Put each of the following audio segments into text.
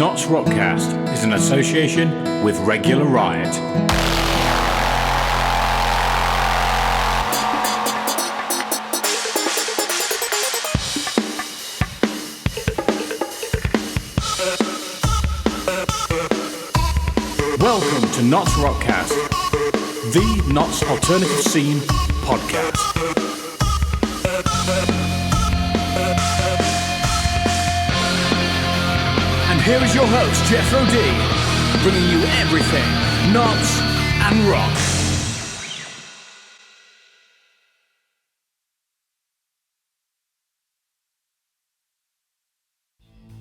NottsRockCast is an association with Regular Riot. Welcome to NottsRockCast, the Notts Alternative Scene podcast. And here is your host, Jethro D, bringing you everything Notts and rock.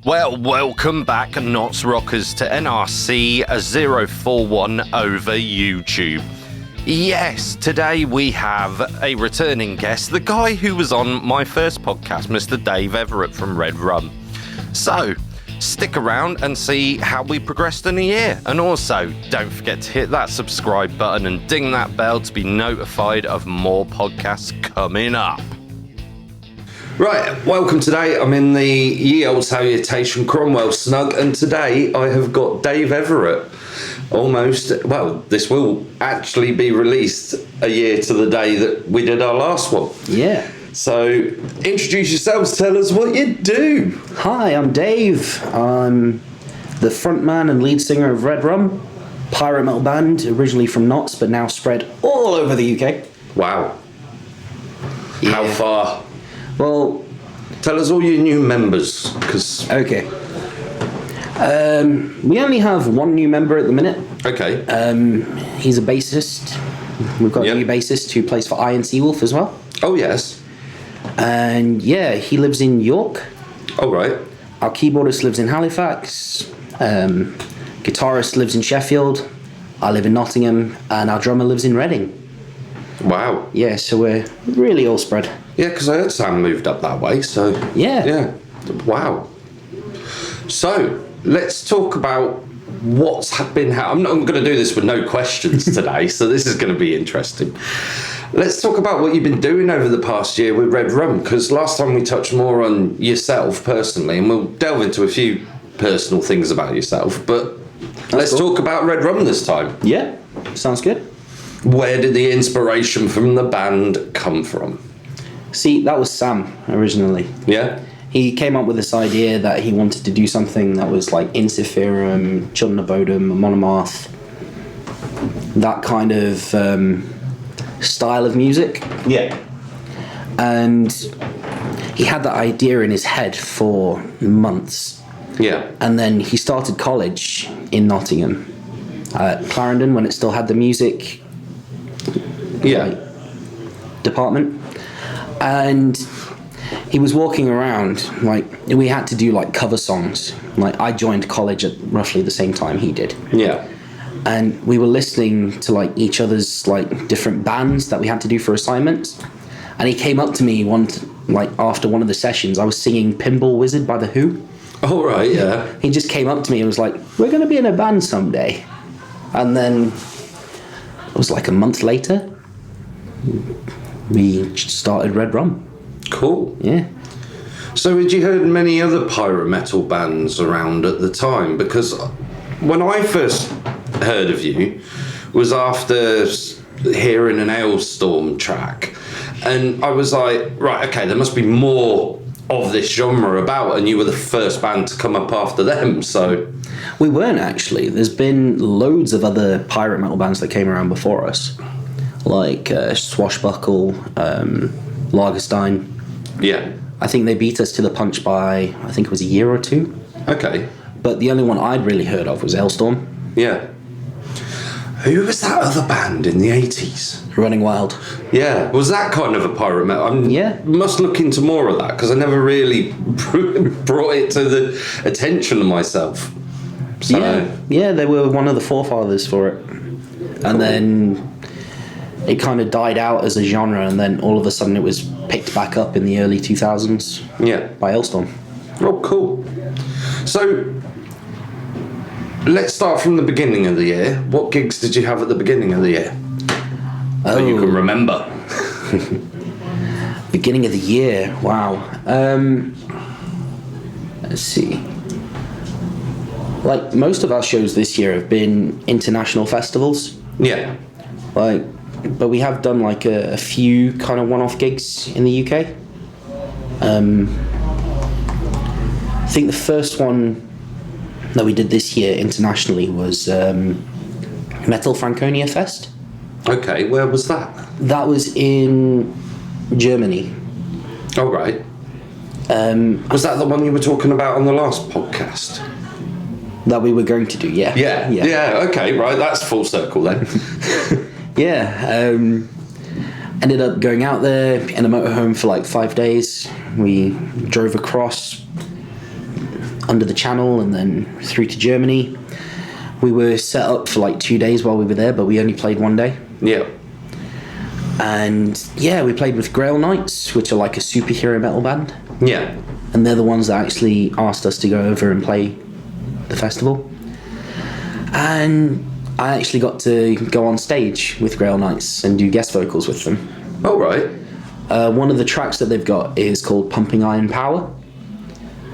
Well, welcome back, Notts Rockers, to NRC-041 over YouTube. Yes, today we have a returning guest, the guy who was on my first podcast, Mr. Dave Everitt from Red Rum. So, stick around and see how we progressed in a year. And also, don't forget to hit that subscribe button and ding that bell to be notified of more podcasts coming up. Right, welcome today. I'm in the ye old salutation Cromwell Snug, and today I have got Dave Everitt. This will actually be released a year to the day that we did our last one. Yeah. So, introduce yourselves, tell us what you do. Hi, I'm Dave. I'm the frontman and lead singer of Red Rum, pirate metal band, originally from Notts, but now spread all over the UK. Wow. Yeah. How far? Well, tell us all your new members, Okay. We only have one new member at the minute. Okay. He's a bassist. We've got a new bassist who plays for Iron Seawolf as well. Oh, yes. And yeah, he lives in York. Oh, right. Our keyboardist lives in Halifax. Guitarist lives in Sheffield. I live in Nottingham. And our drummer lives in Reading. Wow. Yeah, so we're really all spread. Yeah, because I heard Sam moved up that way, so... Yeah. Wow. So, let's talk about what's been... I'm going to do this with no questions today, so this is going to be interesting. Let's talk about what you've been doing over the past year with Red Rum, because last time we touched more on yourself personally, and we'll delve into a few personal things about yourself, but let's talk about Red Rum this time. Yeah, sounds good. Where did the inspiration from the band come from? See, that was Sam originally. Yeah? He came up with this idea that he wanted to do something that was like Insiferum, Chudnabodum, Monomath, that kind of style of music. Yeah. And he had that idea in his head for months. Yeah. And then he started college in Nottingham at Clarendon when it still had the music department. And he was walking around, like, we had to do like cover songs. Like, I joined college at roughly the same time he did. Yeah. And we were listening to like each other's like different bands that we had to do for assignments. And he came up to me after one of the sessions, I was singing Pinball Wizard by The Who. Oh, right, yeah. He just came up to me and was like, we're going to be in a band someday. And then it was like a month later, we started Red Rum. Cool. Yeah. So had you heard many other pirate metal bands around at the time? Because when I first heard of you was after hearing an Hailstorm track, and I was like, right, okay, there must be more of this genre about, and you were the first band to come up after them, so... We weren't, actually. There's been loads of other pirate metal bands that came around before us, like Swashbuckle, Lagerstein. Yeah. I think they beat us to the punch by, I think it was a year or two. Okay. But the only one I'd really heard of was Hailstorm. Yeah. Who was that other band in the 80s? Running Wild. Yeah. Was that kind of a pirate metal? Yeah. Must look into more of that, because I never really brought it to the attention of myself. So. Yeah, they were one of the forefathers for it. And then it kind of died out as a genre, and then all of a sudden it was picked back up in the early 2000s. Yeah. By Hailstorm. Oh, cool. So, let's start from the beginning of the year. What gigs did you have at the beginning of the year? That you can remember. Beginning of the year, wow. Let's see. Like, most of our shows this year have been international festivals. Yeah. Like, but we have done like a few kind of one-off gigs in the UK. I think the first one that we did this year internationally was Metal Franconia Fest. Okay, where was that? That was in Germany. Oh, right. Was that the one you were talking about on the last podcast? That we were going to do, yeah. Yeah, okay, right, that's full circle then. Yeah, ended up going out there in a motorhome for like 5 days. We drove across under the channel and then through to Germany. We were set up for like 2 days while we were there, but we only played 1 day. Yeah. And yeah, we played with Grail Knights, which are like a superhero metal band. Yeah. And they're the ones that actually asked us to go over and play the festival. And I actually got to go on stage with Grail Knights and do guest vocals with them. Oh, right. One of the tracks that they've got is called Pumping Iron Power.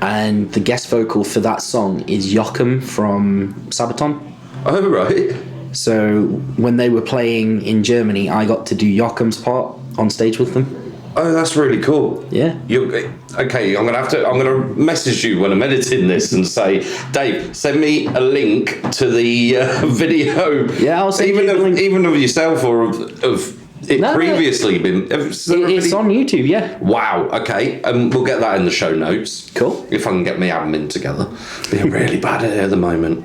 And the guest vocal for that song is Joachim from Sabaton. Oh, right. So when they were playing in Germany, I got to do Joachim's part on stage with them. Oh, that's really cool. Yeah. Okay, I'm gonna message you when I'm editing this and say, Dave, send me a link to the video. Yeah, I'll send you a link. Even of yourself or of it previously been. It's on YouTube, yeah. Wow. Okay, we'll get that in the show notes. Cool. If I can get my admin together, being really bad at it at the moment.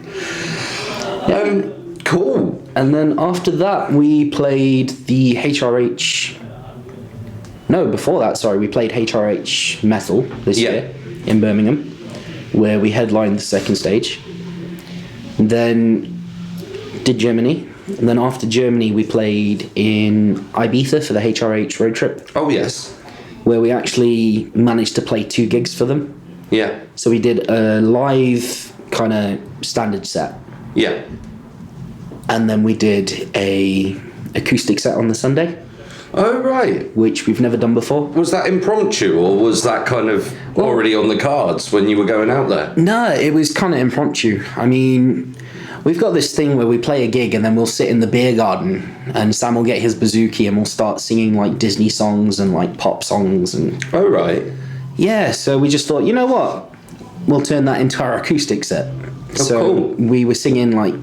Cool. And then after that, we played the HRH. No, before that, sorry, we played HRH Metal this year in Birmingham, where we headlined the second stage. Then did Germany. And then after Germany, we played in Ibiza for the HRH road trip. Oh, yes. Where we actually managed to play 2 gigs for them. Yeah. So we did a live kind of standard set. Yeah. And then we did a acoustic set on the Sunday. Oh, right. Which we've never done before. Was that impromptu or was that kind of already on the cards when you were going out there? No, it was kind of impromptu. I mean, we've got this thing where we play a gig and then we'll sit in the beer garden and Sam will get his bouzouki and we'll start singing like Disney songs and like pop songs. And oh, right. Yeah, so we just thought, you know what? We'll turn that into our acoustic set. Oh, so cool. We were singing like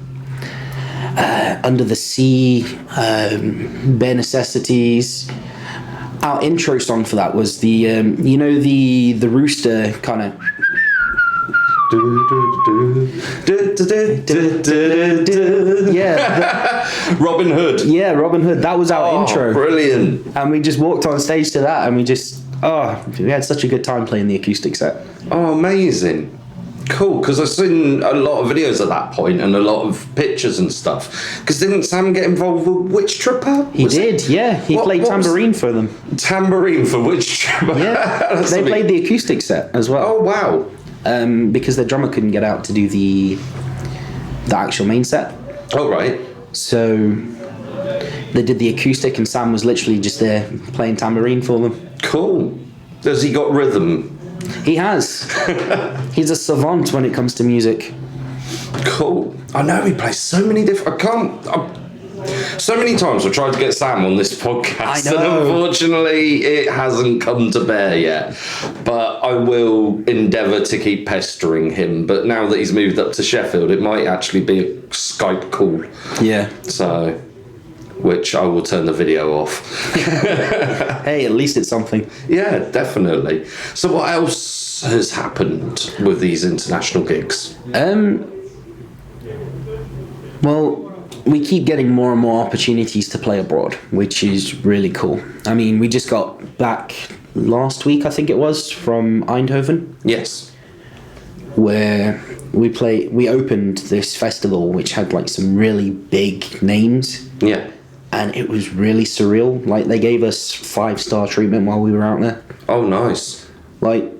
Under the Sea, Bare Necessities. Our intro song for that was the the rooster kind of Robin Hood. Yeah, Robin Hood. That was our intro. Brilliant. And we just walked on stage to that and we had such a good time playing the acoustic set. Oh, amazing. Cool, because I've seen a lot of videos at that point and a lot of pictures and stuff. Because didn't Sam get involved with Witch Tripper? He did, yeah. He played tambourine for them. Tambourine for Witch Tripper? Yeah, they played the acoustic set as well. Oh, wow. Because their drummer couldn't get out to do the actual main set. Oh, right. So they did the acoustic and Sam was literally just there playing tambourine for them. Cool. Has he got rhythm? He has. He's a savant when it comes to music. Cool. I know he plays so many different... so many times I've tried to get Sam on this podcast and unfortunately it hasn't come to bear yet. But I will endeavour to keep pestering him. But now that he's moved up to Sheffield, it might actually be a Skype call. Yeah. So... which I will turn the video off. Hey, at least it's something. Yeah, definitely. So what else has happened with these international gigs? Well, we keep getting more and more opportunities to play abroad, which is really cool. I mean, we just got back last week, I think it was, from Eindhoven. Yes. Where we opened this festival which had like some really big names. Yeah. And it was really surreal. Like, they gave us 5-star treatment while we were out there. Oh, nice. Like,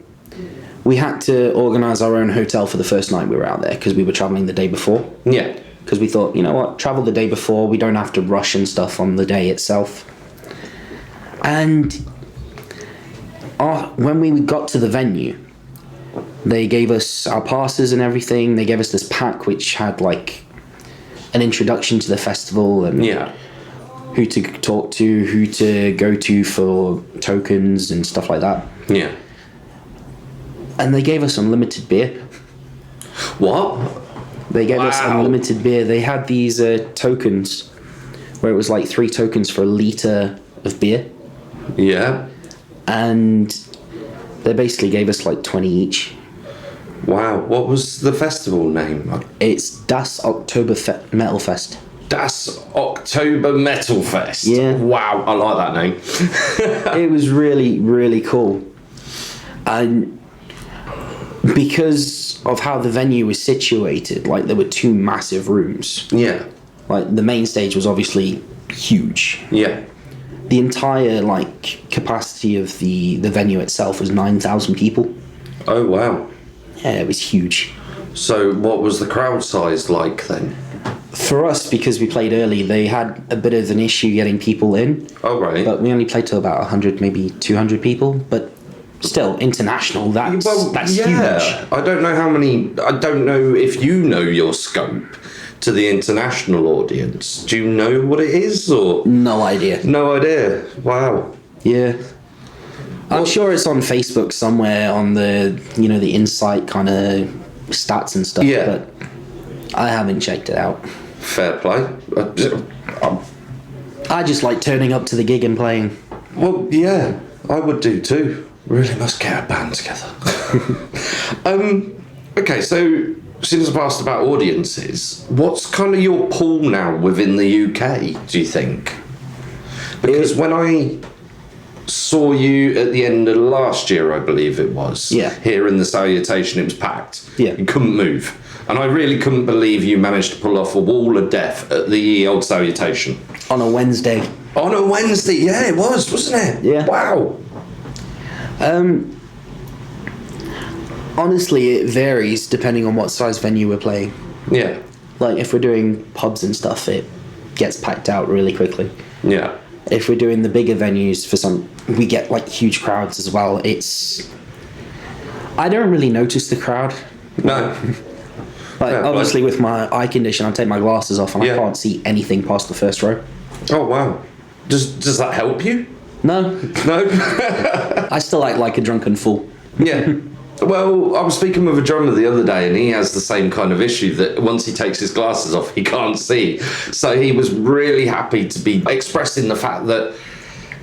we had to organise our own hotel for the first night we were out there because we were travelling the day before. Yeah. Because we thought, you know what, travel the day before, we don't have to rush and stuff on the day itself. And when we got to the venue, They gave us our passes and everything. They gave us this pack which had like an introduction to the festival and who to talk to, who to go to for tokens and stuff like that. Yeah. And they gave us unlimited beer. What? They gave us unlimited beer. They had these tokens where it was like 3 tokens for a litre of beer. Yeah. And they basically gave us like 20 each. Wow. What was the festival name? It's Das Oktober Metal Fest. Das October Metal Fest. Yeah. Wow, I like that name. It was really, really cool. And because of how the venue was situated, like there were 2 massive rooms. Yeah. Like the main stage was obviously huge. Yeah. The entire like capacity of the venue itself was 9,000 people. Oh, wow. Yeah, it was huge. So what was the crowd size like then? For us, because we played early, they had a bit of an issue getting people in. Oh, right. But we only played to about 100, maybe 200 people. But still, international, that's huge. I don't know if you know your scope to the international audience. Do you know what it is, or? No idea. No idea. Wow. Yeah. I'm sure it's on Facebook somewhere on the, the Insight kind of stats and stuff. Yeah. But I haven't checked it out. Fair play. I just like turning up to the gig and playing. Well, yeah, I would do too. Really must get a band together. Okay, so since I've asked about audiences, what's kind of your pool now within the UK, do you think? Because when I saw you at the end of last year, I believe it was, here in the Salutation, it was packed. Yeah. You couldn't move. And I really couldn't believe you managed to pull off a wall of death at the old Salutation. On a Wednesday. On a Wednesday, yeah, it was, wasn't it? Yeah. Wow. Honestly, it varies depending on what size venue we're playing. Yeah. Like, if we're doing pubs and stuff, it gets packed out really quickly. Yeah. If we're doing the bigger venues, we get, like, huge crowds as well. I don't really notice the crowd. No. Like, obviously, with my eye condition, I take my glasses off and I can't see anything past the first row. Oh, wow. Does that help you? No. No? I still act like a drunken fool. Yeah. Well, I was speaking with a drummer the other day and he has the same kind of issue that once he takes his glasses off, he can't see. So he was really happy to be expressing the fact that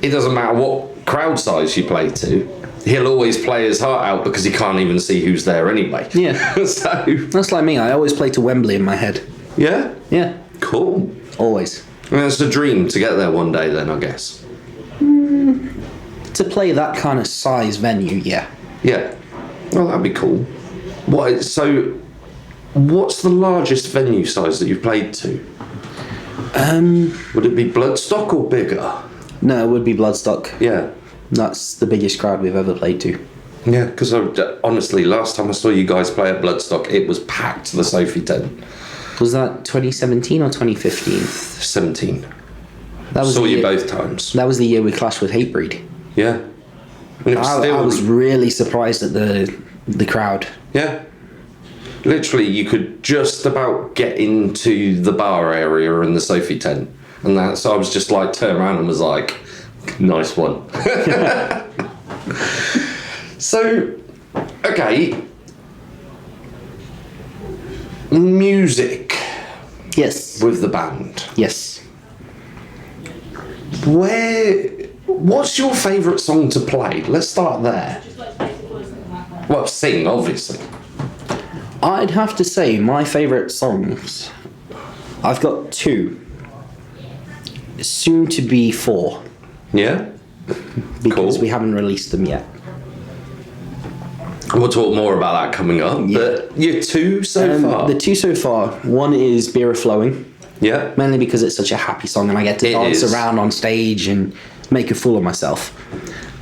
it doesn't matter what crowd size you play to, he'll always play his heart out because he can't even see who's there anyway. Yeah. So that's like me. I always play to Wembley in my head. Yeah? Yeah. Cool. Always. And it's a dream to get there one day then, I guess. To play that kind of size venue, yeah. Yeah. Well, that'd be cool. So, what's the largest venue size that you've played to? Would it be Bloodstock or bigger? No, it would be Bloodstock. Yeah. That's the biggest crowd we've ever played to. Yeah, because honestly, last time I saw you guys play at Bloodstock, it was packed, the Sophie tent. Was that 2017 or 2015? 17. Saw you both times. That was the year we clashed with Hatebreed. Yeah. And it was I was really surprised at the crowd. Yeah. Literally, you could just about get into the bar area in the Sophie tent. And so I was just like, turned around and was like, nice one. So, okay. Music. Yes. With the band. Yes. What's your favourite song to play? Let's start there. Well, sing, obviously. I'd have to say my favourite songs, I've got 2. Soon to be 4. Yeah? Because cool. we haven't released them yet. We'll talk more about that coming up. Yeah. But your 2 so far? The 2 so far, one is Beer Flowing. Yeah. Mainly because it's such a happy song and I get to dance around on stage and make a fool of myself.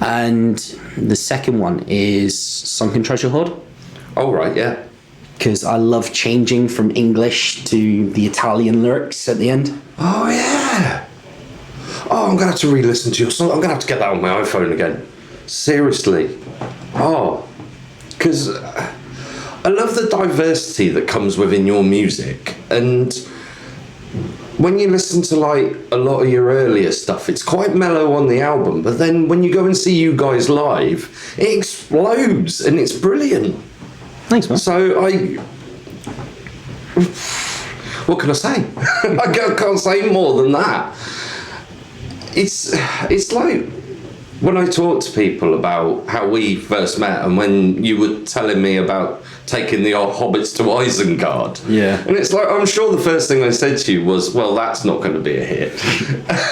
And the second one is Sunken Treasure Hoard. Oh, right, yeah. Because I love changing from English to the Italian lyrics at the end. Oh, yeah. Oh, I'm going to have to re-listen to your song. I'm going to have to get that on my iPhone again. Seriously. Oh, because I love the diversity that comes within your music, and when you listen to like a lot of your earlier stuff, it's quite mellow on the album, but then when you go and see you guys live, it explodes and it's brilliant. Thanks, man. So what can I say? I can't say more than that. It's like when I talk to people about how we first met, and when you were telling me about taking the old hobbits to Isengard. Yeah. And it's like, I'm sure the first thing I said to you was, well, that's not going to be a hit.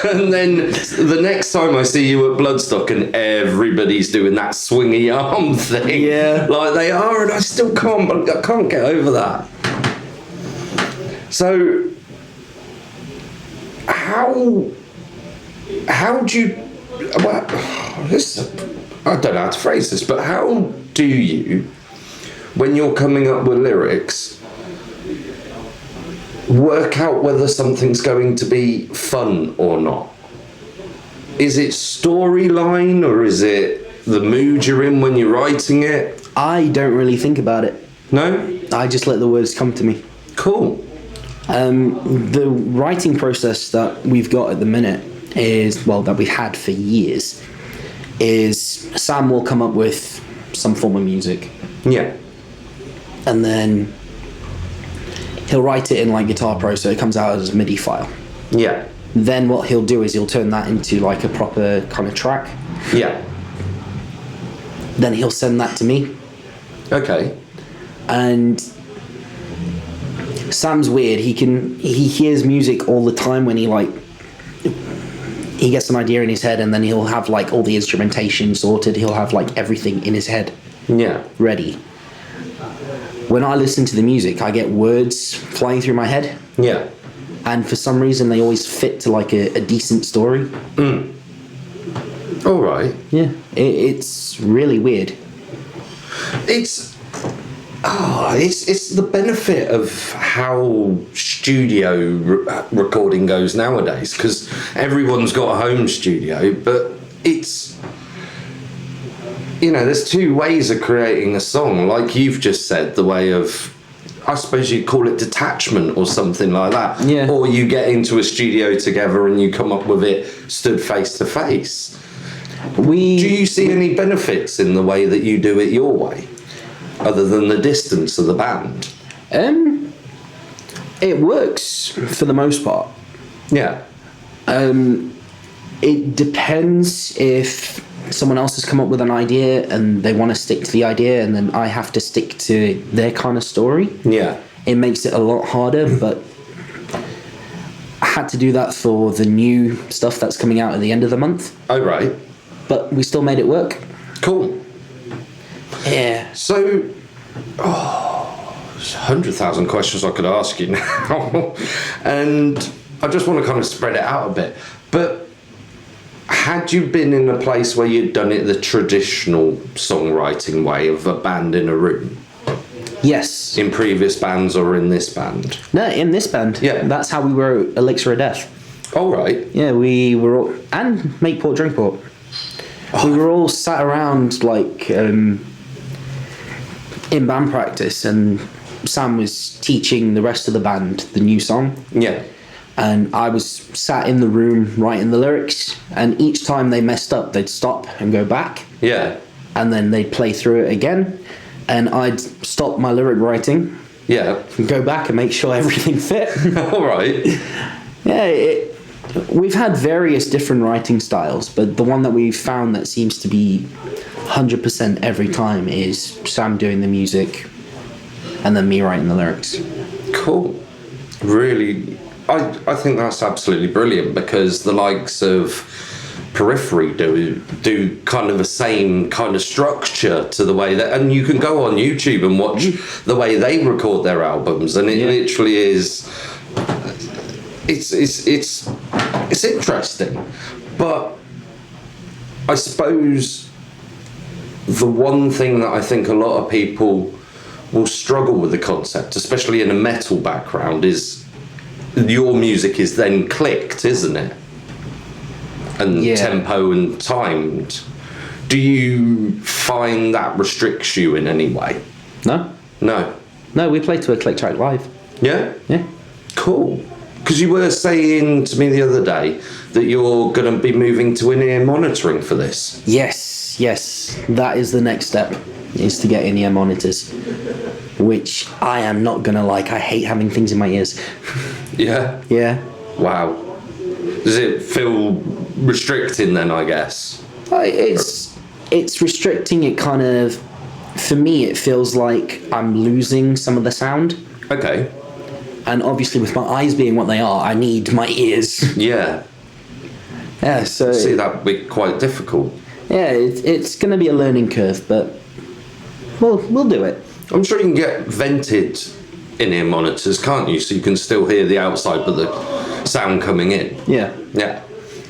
And then the next time I see you at Bloodstock and everybody's doing that swingy arm thing. Yeah. Like they are, and I can't get over that. So, how do you, well, I don't know how to phrase this, but how do you, when you're coming up with lyrics, work out whether something's going to be fun or not? Is it storyline, or is it the mood you're in when you're writing it? I don't really think about it. No? I just let the words come to me. Cool. The writing process that we've got at the minute is, well, that we've had for years, is Sam will come up with some form of music. Yeah. And then he'll write it in like Guitar Pro, so it comes out as a MIDI file. Yeah. Then what he'll do is he'll turn that into like a proper kind of track. Yeah. Then he'll send that to me. Okay. And Sam's weird. He hears music all the time when he gets an idea in his head, and then he'll have like all the instrumentation sorted. He'll have like everything in his head. Yeah. Ready. When I listen to the music, I get words flying through my head. Yeah. And for some reason, they always fit to like a decent story. All right. Yeah. It's really weird. It's the benefit of how studio recording goes nowadays, because everyone's got a home studio, but it's, there's two ways of creating a song, like you've just said, the way of, I suppose you'd call it detachment or something like that. Yeah. Or you get into a studio together and you come up with it stood face to face. Do you see any benefits in the way that you do it your way, other than the distance of the band? It works for the most part. Yeah. It depends if someone else has come up with an idea and they want to stick to the idea, and then I have to stick to their kind of story. Yeah. It makes it a lot harder, but I had to do that for the new stuff that's coming out at the end of the month. Oh, right. But we still made it work. Cool. Yeah. So, there's 100,000 questions I could ask you now. And I just want to kind of spread it out a bit. But had you been in a place where you'd done it the traditional songwriting way of a band in a room? Yes. In previous bands or in this band? No, in this band. Yeah. That's how we wrote Elixir of Death. Oh, right. Yeah, we were all... And Make Port, Drink Port. We were all sat around, like, in band practice, and Sam was teaching the rest of the band the new song. Yeah. And I was sat in the room writing the lyrics, and each time they messed up, they'd stop and go back. Yeah. And then they'd play through it again, and I'd stop my lyric writing. Yeah. And go back and make sure everything fit. All right. Yeah, we've had various different writing styles, but the one that we've found that seems to be 100% every time is Sam doing the music and then me writing the lyrics. Cool. Really, I think that's absolutely brilliant, because the likes of Periphery do kind of the same kind of structure to the way that, and you can go on YouTube and watch the way they record their albums, and it literally is. It's interesting, but I suppose the one thing that I think a lot of people will struggle with the concept, especially in a metal background, is your music is then clicked, isn't it? And tempo and timed. Do you find that restricts you in any way? No. No. No, we play to a click track live. Yeah? Yeah. Cool. Because you were saying to me the other day that you're going to be moving to in-ear monitoring for this. Yes. That is the next step, is to get in-ear monitors, which I am not going to like. I hate having things in my ears. Yeah? Yeah. Wow. Does it feel restricting then, I guess? It's restricting. It kind of, for me, it feels like I'm losing some of the sound. Okay. And obviously with my eyes being what they are, I need my ears. Yeah. Yeah, so... See, that'd be quite difficult. Yeah, it's going to be a learning curve, but we'll do it. I'm sure you can get vented in-ear monitors, can't you? So you can still hear the outside, but the sound coming in. Yeah. Yeah.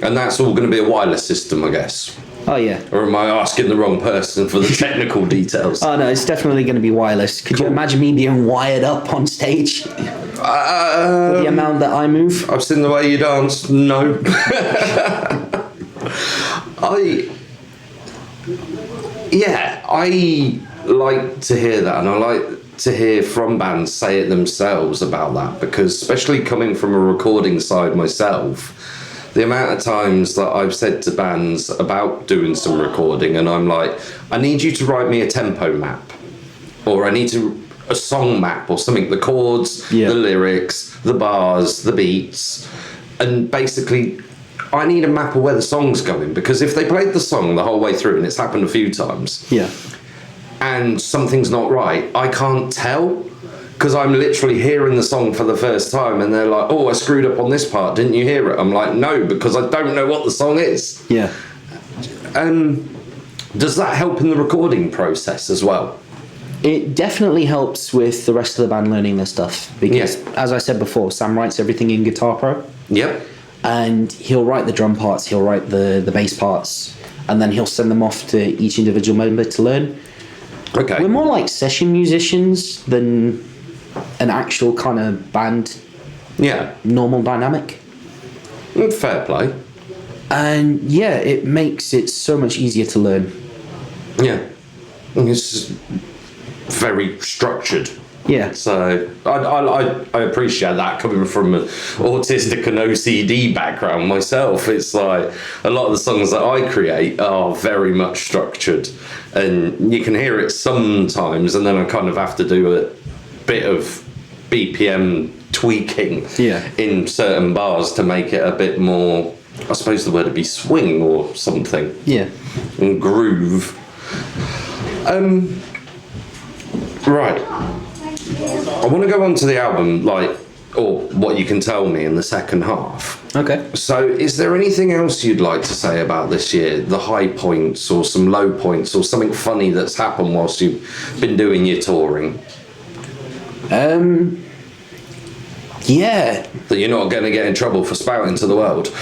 And that's all going to be a wireless system, I guess. Oh, yeah. Or am I asking the wrong person for the technical details? Oh, no, it's definitely going to be wireless. Could you imagine me being wired up on stage? The amount that I move? I've seen the way you dance. No. I like to hear that, and I like to hear from bands say it themselves about that, because especially coming from a recording side myself, the amount of times that I've said to bands about doing some recording, and I'm like, I need you to write me a tempo map, or I need a song map or something, the chords, the lyrics, the bars, the beats, and basically I need a map of where the song's going, because if they played the song the whole way through, and it's happened a few times, and something's not right, I can't tell, because I'm literally hearing the song for the first time, and they're like, oh, I screwed up on this part, didn't you hear it? I'm like, no, because I don't know what the song is. Yeah. Does that help in the recording process as well? It definitely helps with the rest of the band learning their stuff, because, as I said before, Sam writes everything in Guitar Pro. Yep. And he'll write the drum parts, he'll write the bass parts, and then he'll send them off to each individual member to learn. Okay. We're more like session musicians than an actual kind of band normal dynamic. Fair play. And yeah, it makes it so much easier to learn. Yeah. It's very structured. Yeah. So I appreciate that, coming from an autistic and OCD background myself. It's like a lot of the songs that I create are very much structured, and you can hear it sometimes, and then I kind of have to do a bit of BPM tweaking in certain bars to make it a bit more, I suppose the word would be swing or something. Yeah. And groove. Right. I want to go on to the album, or what you can tell me in the second half. Okay. So, is there anything else you'd like to say about this year? The high points, or some low points, or something funny that's happened whilst you've been doing your touring? Yeah. That you're not going to get in trouble for spouting to the world?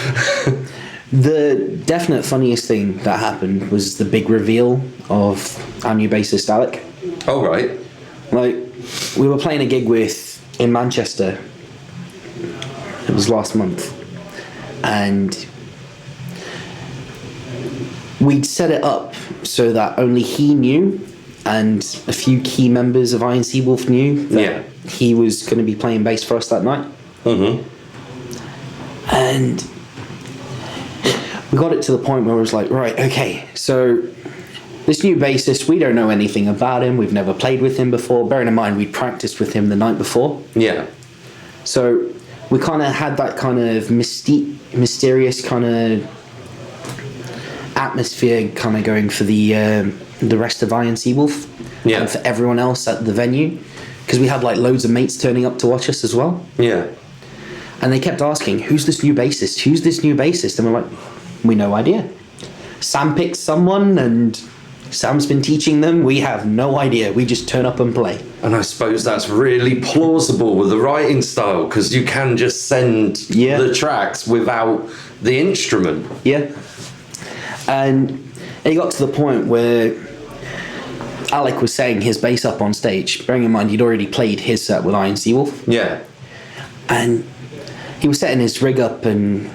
The definite funniest thing that happened was the big reveal of our new bassist, Alec. Oh, right. Like, we were playing a gig in Manchester. It was last month. And we'd set it up so that only he knew, and a few key members of Iron Sea Wolf knew that he was going to be playing bass for us that night. Mm-hmm. And we got it to the point where it was like, right, okay, so this new bassist, we don't know anything about him. We've never played with him before. Bearing in mind, we'd practiced with him the night before. Yeah. So we kind of had that kind of mysterious kind of atmosphere kind of going for the rest of Iron Sea Wolf. Yeah. And for everyone else at the venue. Because we had like loads of mates turning up to watch us as well. Yeah. And they kept asking, who's this new bassist? Who's this new bassist? And we're like, we no idea. Sam picked someone and Sam's been teaching them. We have no idea. We just turn up and play. And I suppose that's really plausible with the writing style, because you can just send the tracks without the instrument. Yeah. And it got to the point where Alec was setting his bass up on stage, bearing in mind he'd already played his set with Iron Sea Wolf. Yeah. And he was setting his rig up and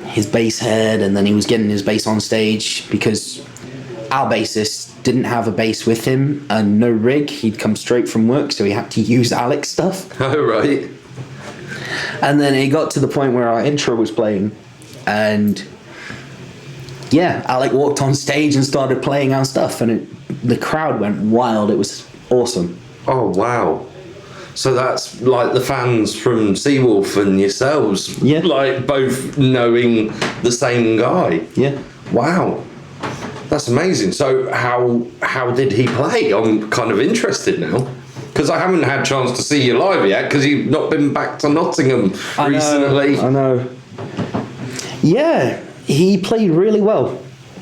his bass head, and then he was getting his bass on stage, because our bassist didn't have a bass with him and no rig. He'd come straight from work, so he had to use Alec's stuff. Oh, right. And then it got to the point where our intro was playing, and yeah, Alec walked on stage and started playing our stuff, and the crowd went wild. It was awesome. Oh, wow. So that's like the fans from Seawolf and yourselves, Yeah. like both knowing the same guy. Yeah. Wow. That's amazing. So how did he play? I'm kind of interested now. Because I haven't had a chance to see you live yet, because you've not been back to Nottingham recently. I know. Yeah, he played really well,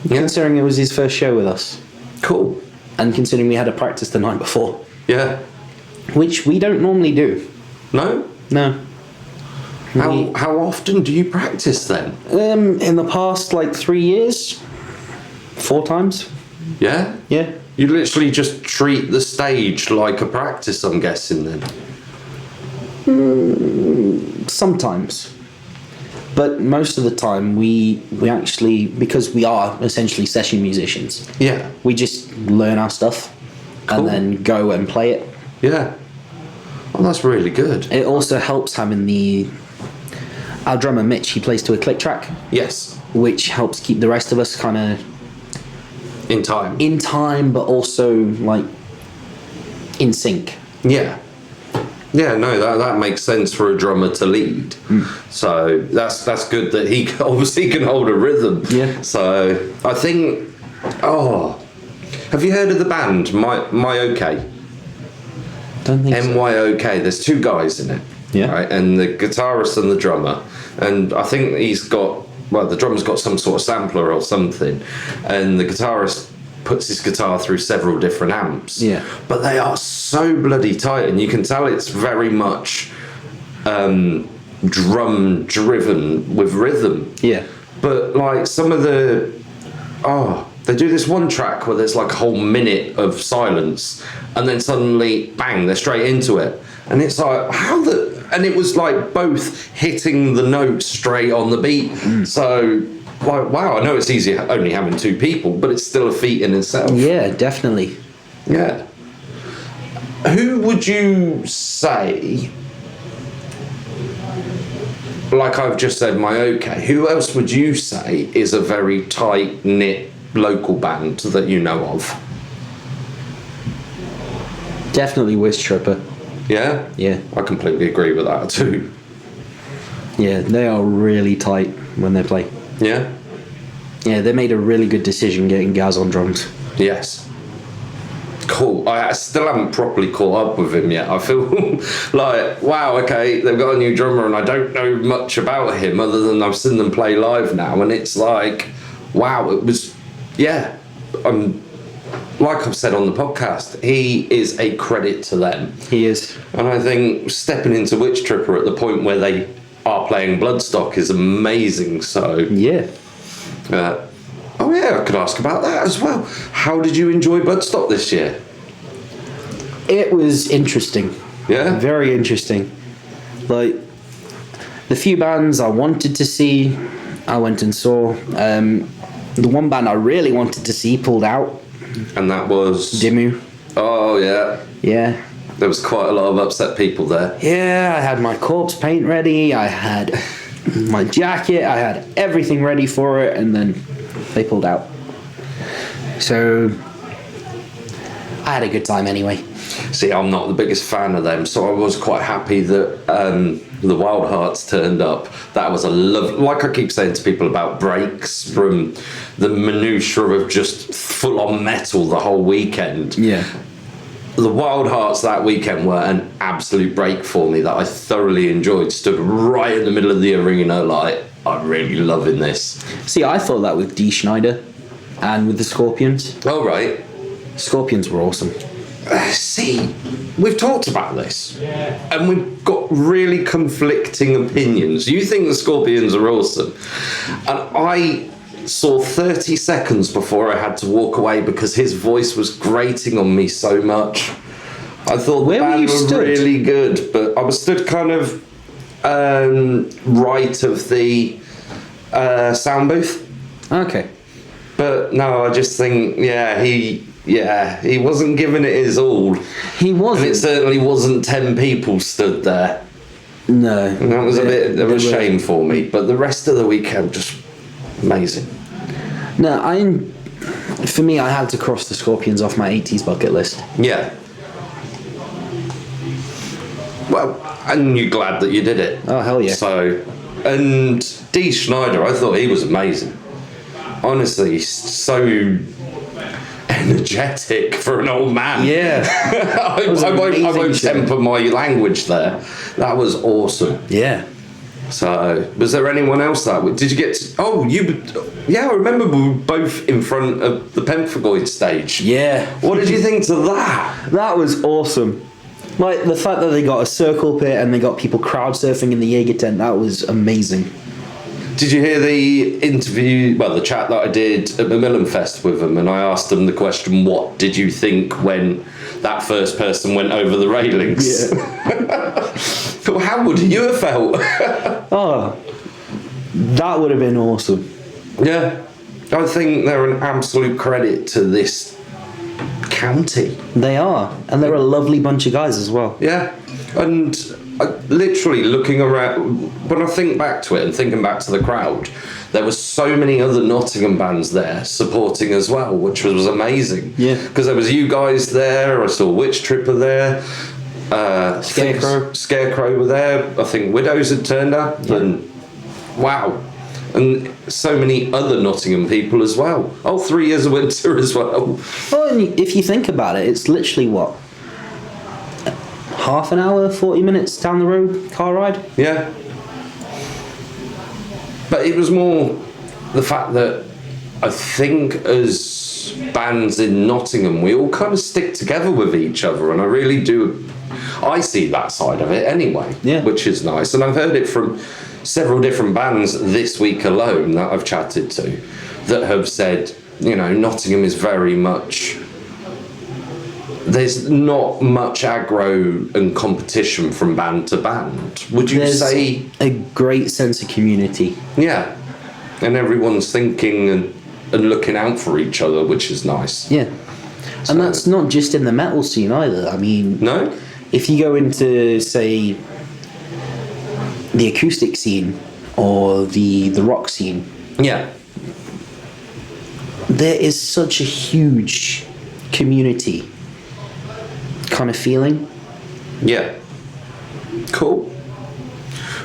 considering it was his first show with us. Cool. And considering we had a practice the night before. Yeah. Which we don't normally do. No? No. How often do you practice then? In the past, 3 years, 4 times. Yeah? Yeah. You literally just treat the stage like a practice, I'm guessing then. Sometimes. But most of the time we actually, because we are essentially session musicians, Yeah. we just learn our stuff Cool. and then go and play it. Yeah. Oh, that's really good. It also helps having our drummer Mitch, he plays to a click track, Yes. which helps keep the rest of us kind of In time. in time, but also in sync. Yeah. Yeah, no, that makes sense for a drummer to lead. So that's good that he obviously can hold a rhythm. Yeah. So I think, have you heard of the band My OK? Don't think so. MYOK. There's 2 guys in it. Yeah. Right, and the guitarist and the drummer, and I think the drummer's got some sort of sampler or something, and the guitarist puts his guitar through several different amps. Yeah. But they are so bloody tight, and you can tell it's very much drum driven with rhythm. Yeah. But some of they do this one track where there's a whole minute of silence, and then suddenly, bang, they're straight into it. And it's and it was both hitting the notes straight on the beat. So, wow, I know it's easy only having 2 people, but it's still a feat in itself. Yeah, definitely. Yeah. Who would you say, like I've just said, My OK, who else would you say is a very tight-knit local band that you know of? Definitely Wiz Tripper. Yeah? Yeah. I completely agree with that too. Yeah, they are really tight when they play. Yeah? Yeah, they made a really good decision getting Gaz on drums. Yes. Cool. I still haven't properly caught up with him yet. I feel wow, okay, they've got a new drummer and I don't know much about him other than I've seen them play live now, and it's wow, it was, yeah. Like I've said on the podcast, he is a credit to them. He is. And I think stepping into Witch Tripper at the point where they are playing Bloodstock is amazing, so... Yeah. Oh yeah, I could ask about that as well. How did you enjoy Bloodstock this year? It was interesting. Yeah? Very interesting. The few bands I wanted to see, I went and saw. The one band I really wanted to see pulled out. And that was... Dimmu. Oh yeah. Yeah. There was quite a lot of upset people there. Yeah, I had my corpse paint ready, I had my jacket, I had everything ready for it, and then they pulled out. So I had a good time anyway. See, I'm not the biggest fan of them, so I was quite happy that the Wild Hearts turned up. That was like I keep saying to people about breaks, from the minutiae of just full-on metal the whole weekend. Yeah. The Wild Hearts that weekend were an absolute break for me that I thoroughly enjoyed. Stood right in the middle of the arena I'm really loving this. See, I thought that with Dee Schneider and with the Scorpions. Oh, right. Scorpions were awesome. See, we've talked about this, and we've got really conflicting opinions. You think the Scorpions are awesome, and I saw 30 seconds before I had to walk away because his voice was grating on me so much. I thought the band was really good, but I was stood kind of right of the sound booth. Okay. But no, I just think, he wasn't giving it his all. He wasn't. And it certainly wasn't 10 people stood there. No. And that was a bit of a shame for me. But the rest of the weekend, just amazing. No, for me, I had to cross the Scorpions off my 80s bucket list. Yeah. Well, and you're glad that you did it. Oh, hell yeah. So, and Dee Schneider, I thought he was amazing. Honestly, he's so energetic for an old man. Yeah. I won't temper my language there. That was awesome. Yeah. So, was there anyone else did you get to, I remember we were both in front of the Pemphigoid stage. Yeah. What did you think to that? That was awesome. Like, the fact that they got a circle pit and they got people crowd surfing in the Jaeger tent, that was amazing. Did you hear the interview, the chat that I did at Macmillan Fest with them, and I asked them the question, what did you think when that first person went over the railings? Yeah. How would you have felt? Oh, that would have been awesome. Yeah. I think they're an absolute credit to this county. They are. And they're a lovely bunch of guys as well. Yeah. And literally looking around, when I think back to it and thinking back to the crowd, there were so many other Nottingham bands there supporting as well, which was amazing. Yeah. Because there was you guys there, I saw Witch Tripper there, Scarecrow were there, I think Widows had turned up, and wow. And so many other Nottingham people as well. Oh, 3 Years of Winter as well. Well, and if you think about it, it's literally what? Half an hour, 40 minutes down the road, car ride? Yeah. But it was more the fact that I think as bands in Nottingham, we all kind of stick together with each other, and I really do. I see that side of it anyway, which is nice. And I've heard it from several different bands this week alone that I've chatted to that have said, Nottingham is very much... There's not much aggro and competition from band to band. Would you say... a great sense of community. Yeah. And everyone's thinking and looking out for each other, which is nice. Yeah. So, and that's not just in the metal scene either. I mean... No? If you go into, say, the acoustic scene or the rock scene... Yeah. There is such a huge community kind of feeling. Yeah. Cool.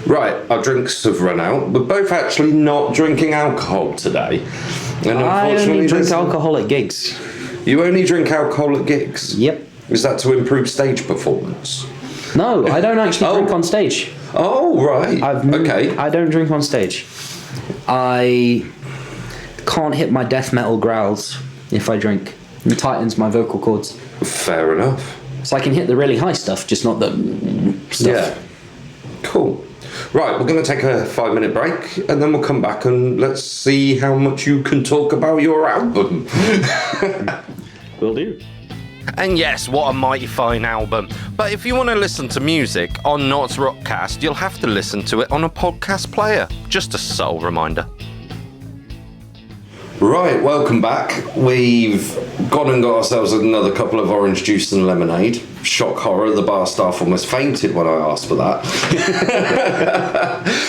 Right, our drinks have run out. We're both actually not drinking alcohol today. And I only drink alcohol at gigs. You only drink alcohol at gigs? Yep. Is that to improve stage performance? No, I don't actually drink on stage. Oh, right. Okay. I don't drink on stage. I can't hit my death metal growls if I drink. It tightens my vocal cords. Fair enough. So I can hit the really high stuff, just not the stuff. Yeah. Cool. Right, we're going to take a 5-minute break and then we'll come back and let's see how much you can talk about your album. Will do. And yes, what a mighty fine album. But if you want to listen to music on NottsRockCast, you'll have to listen to it on a podcast player. Just a subtle reminder. Right, welcome back. We've gone and got ourselves another couple of orange juice and lemonade. Shock horror, the bar staff almost fainted when I asked for that.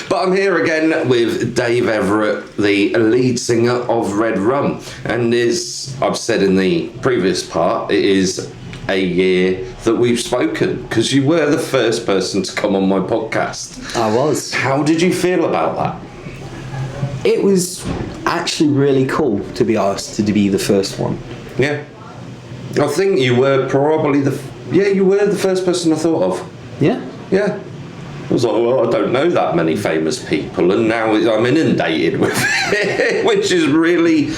But I'm here again with Dave Everitt, the lead singer of Red Rum. And as I've said in the previous part, it is a year that we've spoken, because you were the first person to come on my podcast. I was. How did you feel about that? It was actually really cool to be asked to be the first one. Yeah. I think you were probably you were the first person I thought of. Yeah? Yeah. I was like, well, I don't know that many famous people, and now I'm inundated with it, which is really...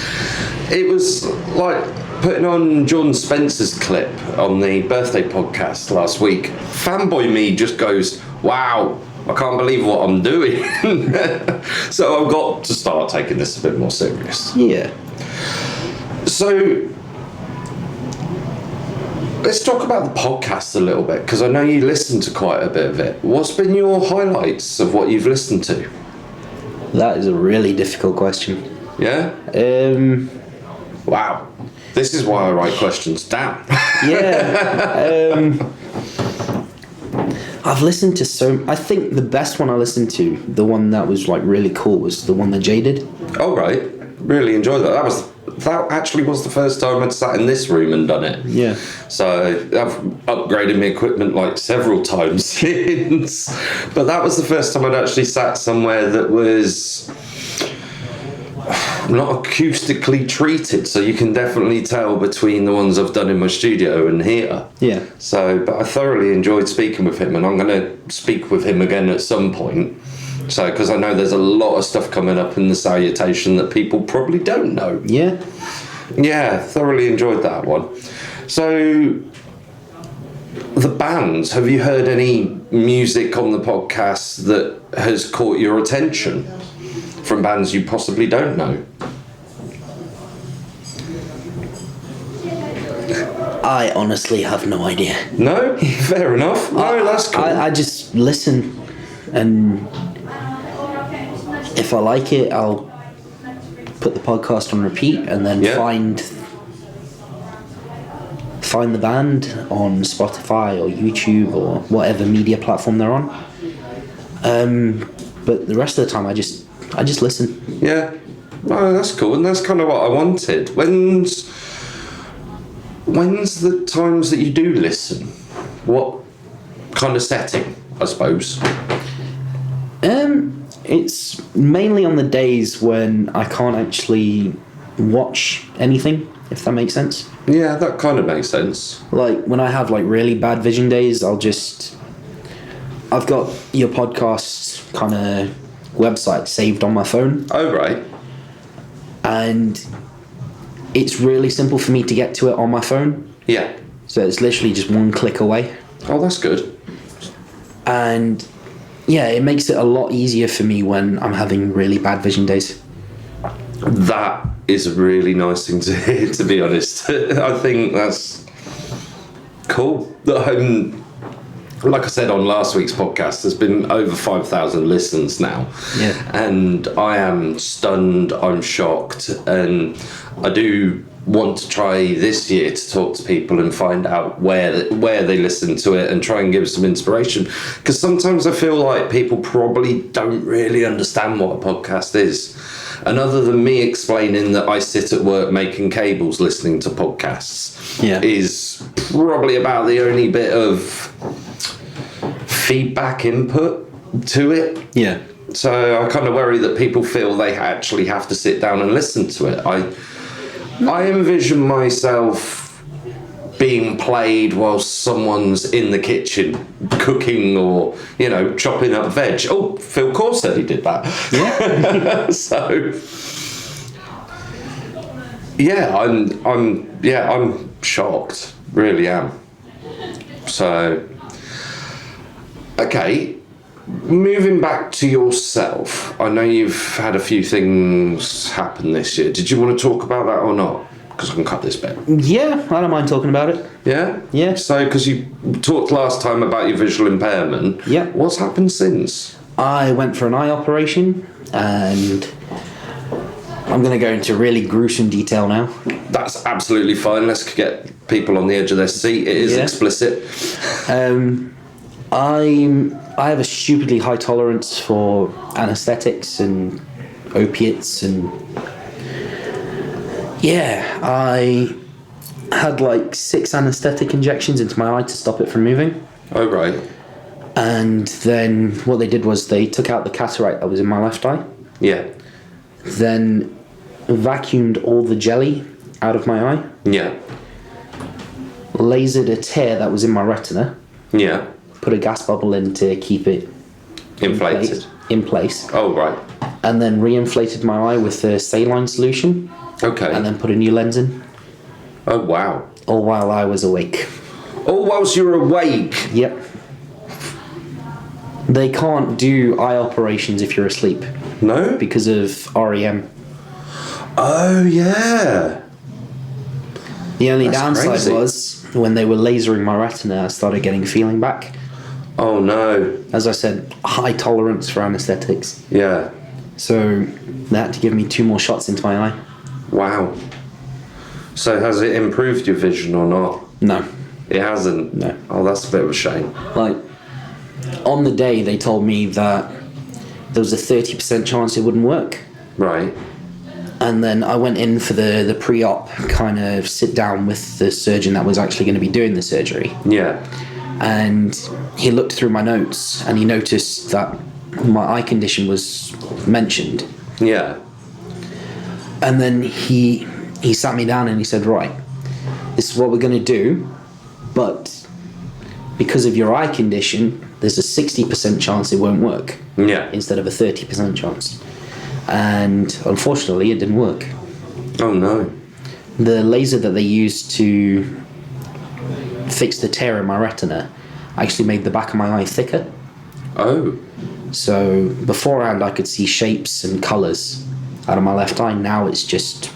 It was like putting on John Spencer's clip on the birthday podcast last week. Fanboy me just goes, wow, I can't believe what I'm doing. So I've got to start taking this a bit more serious. Yeah. So let's talk about the podcast a little bit, because I know you listen to quite a bit of it. What's been your highlights of what you've listened to? That is a really difficult question. Yeah? Wow. This is why I write questions down. Yeah. I've listened to I think the best one I listened to, the one that was like really cool, was the one that Jay did. Oh, right. Really enjoyed that. That actually was the first time I'd sat in this room and done it. Yeah. So I've upgraded my equipment like several times since. But that was the first time I'd actually sat somewhere that was not acoustically treated, so you can definitely tell between the ones I've done in my studio and here. Yeah. So, but I thoroughly enjoyed speaking with him, and I'm going to speak with him again at some point. So, because I know there's a lot of stuff coming up in the salutation that people probably don't know. Yeah. Yeah, thoroughly enjoyed that one. So, the bands, have you heard any music on the podcast that has caught your attention from bands you possibly don't know? I honestly have no idea. No? Fair enough. No, that's cool. I just listen, and if I like it, I'll put the podcast on repeat and then find the band on Spotify or YouTube or whatever media platform they're on. But the rest of the time, I just listen. Yeah. Oh, that's cool, and that's kind of what I wanted. When's the times that you do listen? What kind of setting, I suppose? It's mainly on the days when I can't actually watch anything, if that makes sense. Yeah, that kind of makes sense. Like when I have like really bad vision days, I've got your podcast's kind of website saved on my phone. Oh, right. And it's really simple for me to get to it on my phone. Yeah. So it's literally just one click away. Oh, that's good. And yeah, it makes it a lot easier for me when I'm having really bad vision days. That is a really nice thing to hear, to be honest. I think that's cool. Like I said on last week's podcast, there's been over 5,000 listens now. Yeah. And I am stunned, I'm shocked, and I do want to try this year to talk to people and find out where they listen to it and try and give some inspiration, because sometimes I feel like people probably don't really understand what a podcast is, and other than me explaining that I sit at work making cables listening to podcasts is probably about the only bit of feedback input to it. Yeah. So I kind of worry that people feel they actually have to sit down and listen to it. I envision myself being played while someone's in the kitchen cooking or, chopping up veg. Oh, Phil Core said he did that. Yeah. So, yeah, I'm shocked. Really am. So, okay. Moving back to yourself, I know you've had a few things happen this year. Did you want to talk about that or not? Because I can cut this bit. Yeah, I don't mind talking about it. Yeah? Yeah. So, because you talked last time about your visual impairment. Yeah. What's happened since? I went for an eye operation, and I'm going to go into really gruesome detail now. That's absolutely fine. Let's get people on the edge of their seat. It is explicit. I have a stupidly high tolerance for anesthetics and opiates, and I had like 6 anesthetic injections into my eye to stop it from moving. Oh, right. And then what they did was they took out the cataract that was in my left eye. Yeah. Then vacuumed all the jelly out of my eye. Yeah. Lasered a tear that was in my retina. Yeah. Put a gas bubble in to keep it inflated in place. Oh, right. And then re-inflated my eye with a saline solution. Okay. And then put a new lens in. Oh, wow. All while I was awake. All whilst you're awake? Yep. They can't do eye operations if you're asleep. No? Because of REM. Oh, yeah. The only That's downside crazy. was when they were lasering my retina, I started getting feeling back. Oh, no. As I said, high tolerance for anesthetics. Yeah. So they had to give me 2 more shots into my eye. Wow. So has it improved your vision or not? No. It hasn't? No. Oh, that's a bit of a shame. Like, on the day, they told me that there was a 30% chance it wouldn't work. Right. And then I went in for the pre-op kind of sit down with the surgeon that was actually going to be doing the surgery. Yeah. And he looked through my notes and he noticed that my eye condition was mentioned. Yeah. And then he sat me down and he said, right, this is what we're going to do, but because of your eye condition, there's a 60% chance it won't work. Yeah. Instead of a 30% chance. And unfortunately, it didn't work. Oh, no. The laser that they used to fix the tear in my retina actually made the back of my eye thicker. Oh. So beforehand, I could see shapes and colours out of my left eye. Now it's just...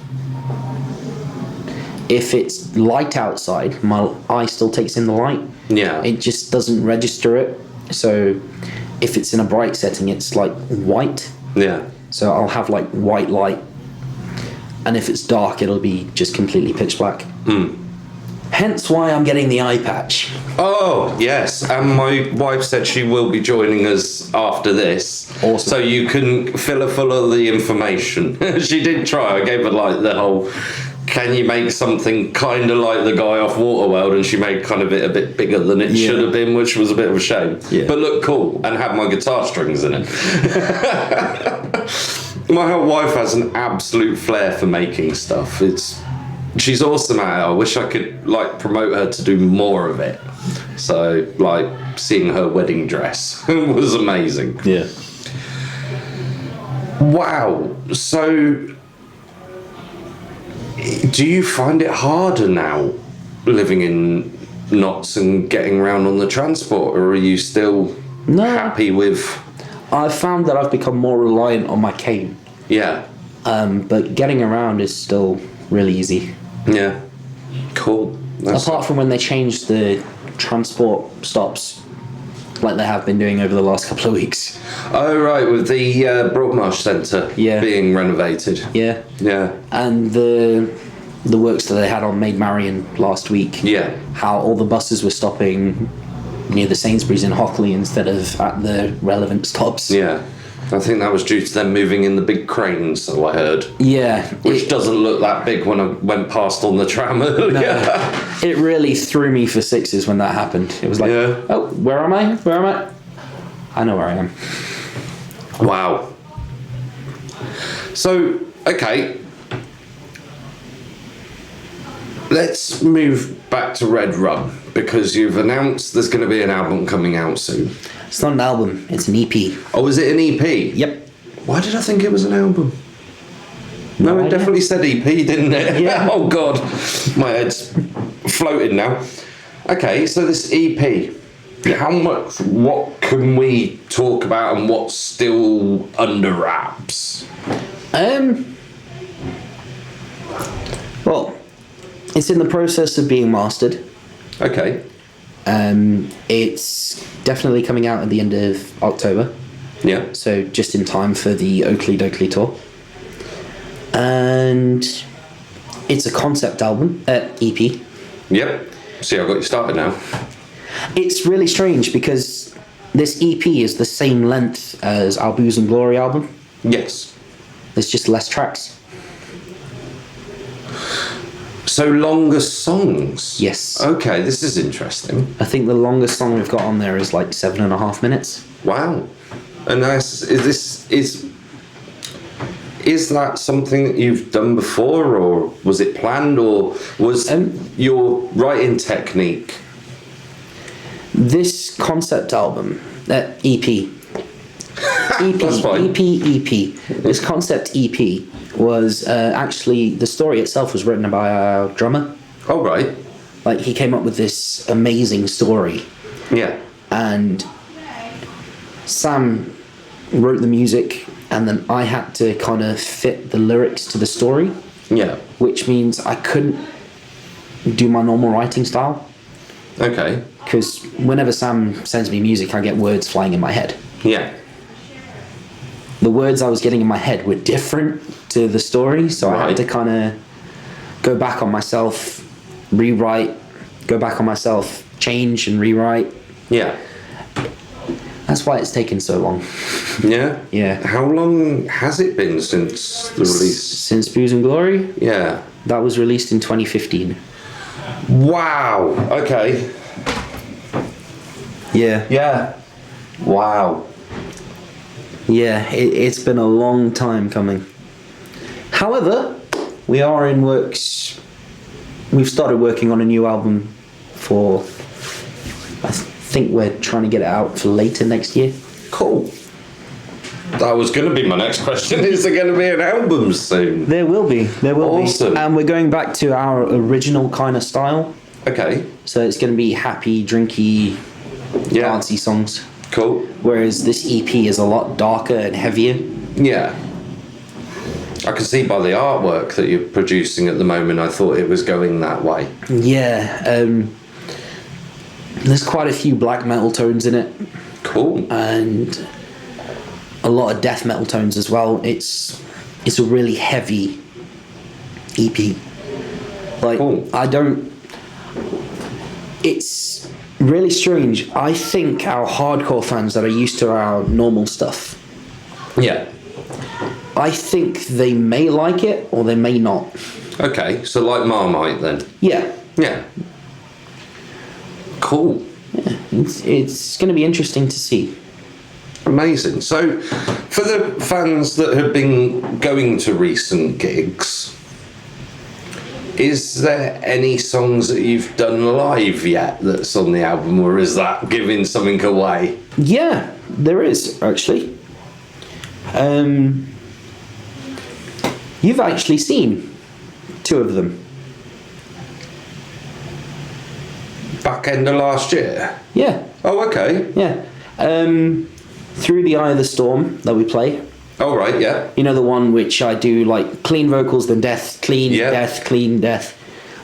If it's light outside, my eye still takes in the light. Yeah. It just doesn't register it. So if it's in a bright setting, it's like white. Yeah. So I'll have like white light. And if it's dark, it'll be just completely pitch black. Hence why I'm getting the eye patch. Oh, yes. And my wife said she will be joining us after this. Awesome. So you can fill her full of the information. She did try. I gave her like the whole... Can you make something kind of like the guy off Waterworld? And she made kind of it a bit bigger than it should have been, which was a bit of a shame. Yeah. But look cool and have my guitar strings in it. My wife has an absolute flair for making stuff. She's awesome at it. I wish I could like promote her to do more of it. So like seeing her wedding dress was amazing. Yeah. Wow. So... Do you find it harder now living in Notts and getting around on the transport, or are you still happy with... I've found that I've become more reliant on my cane. Yeah. But getting around is still really easy. Yeah. Cool. Apart from when they changed the transport stops, like they have been doing over the last couple of weeks. Oh, right, with the Broadmarsh Centre being renovated. Yeah. Yeah. And the works that they had on Maid Marian last week. Yeah. How all the buses were stopping near the Sainsbury's in Hockley instead of at the relevant stops. Yeah. I think that was due to them moving in the big cranes, so I heard. Yeah. Which doesn't look that big when I went past on the tram earlier. No, it really threw me for sixes when that happened. It was like, oh, where am I? Where am I? I know where I am. Wow. So, okay. Let's move back to Red Rum, because you've announced there's going to be an album coming out soon. It's not an album, it's an EP. Oh, is it an EP? Yep. Why did I think it was an album? No, it definitely said EP, didn't it? Yeah. Oh, God. My head's floating now. Okay, so this EP, how much, what can we talk about and what's still under wraps? Well, it's in the process of being mastered. Okay. It's definitely coming out at the end of October. Yeah. So just in time for the Oakley Dokley tour. And it's a concept album, EP. Yep. See, I got you started now. It's really strange because this EP is the same length as our Booze and Glory album. Yes. There's just less tracks. So longer songs? Yes. Okay, this is interesting. I think the longest song we've got on there is like 7.5 minutes. Wow. And is that something that you've done before, or was it planned, or was your writing technique? This concept album, EP. That's fine. EP. This concept EP was actually, the story itself was written by our drummer. Oh, right. Like, he came up with this amazing story. Yeah. And Sam wrote the music, and then I had to kind of fit the lyrics to the story. Yeah. Which means I couldn't do my normal writing style. Okay. Because whenever Sam sends me music, I get words flying in my head. Yeah. The words I was getting in my head were different to the story, so I had to kind of go back on myself, rewrite, go back on myself, change and rewrite. Yeah. That's why it's taken so long. Yeah? Yeah. How long has it been since the release? Since Booze and Glory? Yeah. That was released in 2015. Wow. Okay. Yeah. Yeah. Wow. Yeah, it's been a long time coming. However, we are in works. We've started working on a new album for, I think we're trying to get it out for later next year. Cool. That was going to be my next question. Is there going to be an album soon? There will be. Awesome. And we're going back to our original kind of style. Okay. So it's going to be happy, drinky, dancey songs. Cool. Whereas this EP is a lot darker and heavier. Yeah. I can see by the artwork that you're producing at the moment, I thought it was going that way. Yeah. There's quite a few black metal tones in it. Cool. And a lot of death metal tones as well. It's a really heavy EP. Like, cool. It's really strange. I think our hardcore fans that are used to our normal stuff, Yeah. I think they may like it or they may not. Okay, so like Marmite then? Yeah. Yeah. Cool. Yeah. It's going to be interesting to see. Amazing. So, for the fans that have been going to recent gigs, is there any songs that you've done live yet that's on the album, or is that giving something away? Yeah, there is, actually. You've actually seen 2 of them. Back end of last year? Yeah. Oh, okay. Yeah. Through the Eye of the Storm that we play. Oh, right, yeah. You know, the one which I do like clean vocals, then death, clean, Yeah. death, clean, death.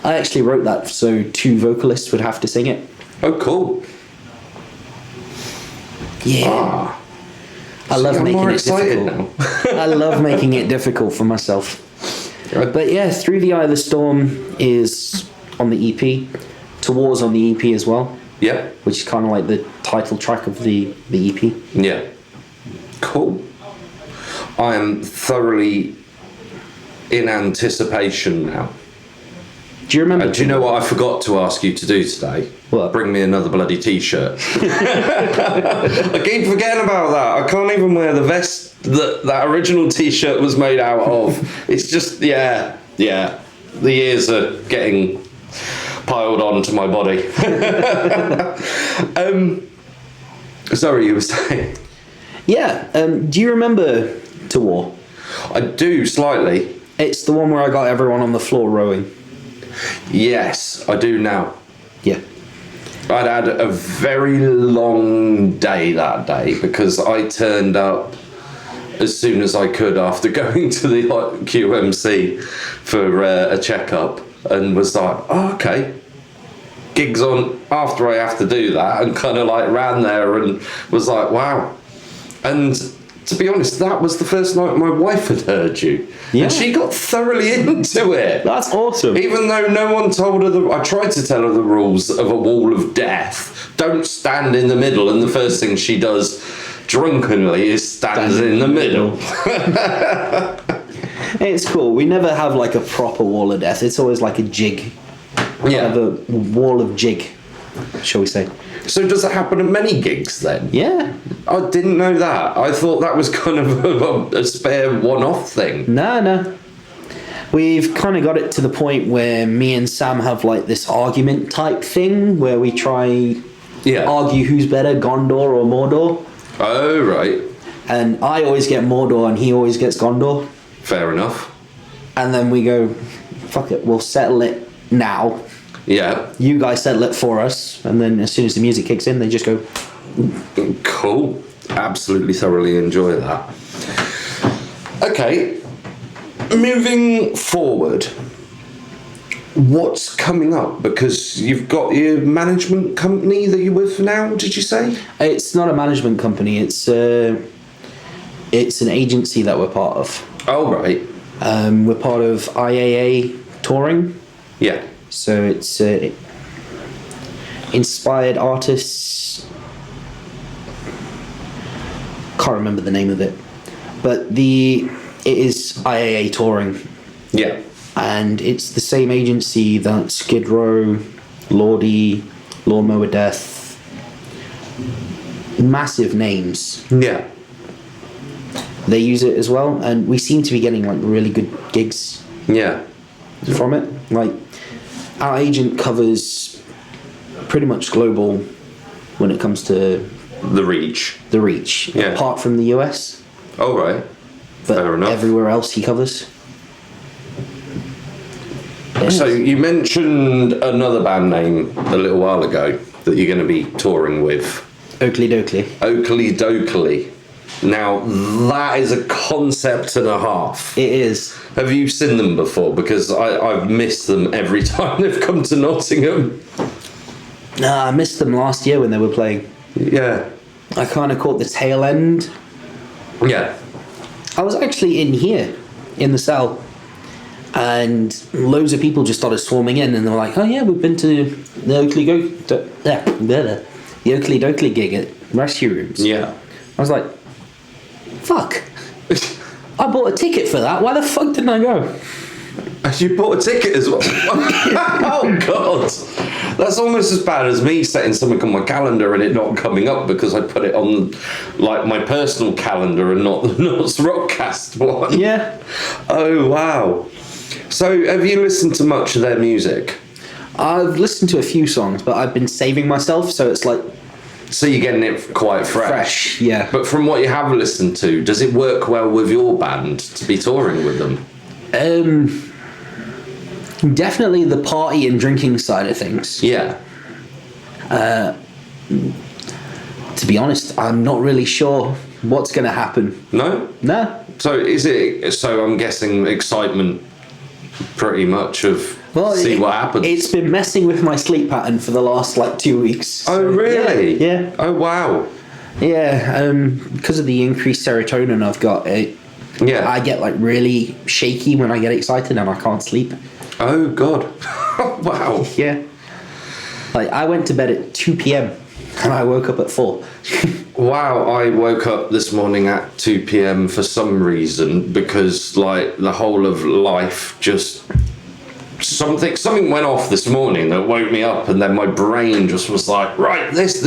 I actually wrote that so 2 vocalists would have to sing it. Oh, cool. Yeah. Ah. I love I'm making more it excited difficult. now. I love making it difficult for myself. But yeah, Through the Eye of the Storm is on the EP. Towards on the EP as well. Yeah. Which is kind of like the title track of the EP. Yeah. Cool. I am thoroughly in anticipation now. Do you remember? Do you know what I forgot to ask you to do today? What? Bring me another bloody t-shirt. I keep forgetting about that. I can't even wear the vest that original t-shirt was made out of. It's just, yeah. The years are getting piled onto my body. Sorry, you were saying? Yeah. Do you remember To War? I do, slightly. It's the one where I got everyone on the floor rowing. Yes, I do now. Yeah. I'd had a very long day that day because I turned up as soon as I could after going to the QMC for a checkup and was like, oh, okay. Gigs on after I have to do that, and kind of like ran there and was like, wow. And to be honest, that was the first night my wife had heard you. Yeah. And she got thoroughly into it. That's awesome. Even though no one told her I tried to tell her the rules of a wall of death. Don't stand in the middle, and the first thing she does drunkenly is stands in the middle. It's cool. We never have like a proper wall of death. It's always like a jig. Yeah. Kind of a wall of jig, shall we say. So does it happen at many gigs then? Yeah. I didn't know that. I thought that was kind of a spare one-off thing. No. We've kind of got it to the point where me and Sam have like this argument type thing where we try argue who's better, Gondor or Mordor. Oh, right. And I always get Mordor and he always gets Gondor. Fair enough. And then we go, fuck it, we'll settle it now. Yeah. You guys settle it for us. And then as soon as the music kicks in, they just go... Cool. Absolutely thoroughly enjoy that. Okay. Moving forward, what's coming up? Because you've got your management company that you're with now, did you say? It's not a management company. It's an agency that we're part of. Oh, right. We're part of IAA touring. Yeah. So it's inspired artists. Can't remember the name of it, but it is IAA touring. Yeah. And it's the same agency that Skid Row, Lordy, Lawnmower Death, massive names. Yeah. They use it as well, and we seem to be getting like really good gigs. Yeah. From it. Like, our agent covers pretty much global when it comes to The reach. the reach, Yeah. apart from the US. Oh, right. But Fair enough. everywhere else he covers. Yeah. So you mentioned another band name a little while ago that you're going to be touring with. Oakley Dokley. Oakley Dokley. Now, that is a concept and a half. It is. Have you seen them before? Because I've missed them every time they've come to Nottingham. I missed them last year when they were playing. Yeah. I kind of caught the tail end. Yeah. I was actually in here, in the cell, and loads of people just started swarming in, and they were like, "Oh yeah, we've been to the Oakley Dokley gig at Rescue Rooms." Yeah. I was like, "Fuck! I bought a ticket for that. Why the fuck didn't I go?" You bought a ticket as well? Oh, God. That's almost as bad as me setting something on my calendar and it not coming up because I put it on, like, my personal calendar and not the NottsRockCast one. Yeah. Oh, wow. So, have you listened to much of their music? I've listened to a few songs, but I've been saving myself, so it's like So you're getting it quite fresh? yeah. But from what you have listened to, does it work well with your band to be touring with them? Definitely the party and drinking side of things. Yeah. To be honest, I'm not really sure what's going to happen. No? No. So I'm guessing excitement pretty much of see what happens. It's been messing with my sleep pattern for the last like 2 weeks. Oh, really? Yeah. Oh, wow. Yeah, because of the increased serotonin I've got, Yeah. I get like really shaky when I get excited and I can't sleep. Oh, God. Wow. Yeah. Like, I went to bed at 2 p.m. and I woke up at 4. Wow, I woke up this morning at 2 p.m. for some reason because, like, the whole of life just... Something went off this morning that woke me up, and then my brain just was like, right, this,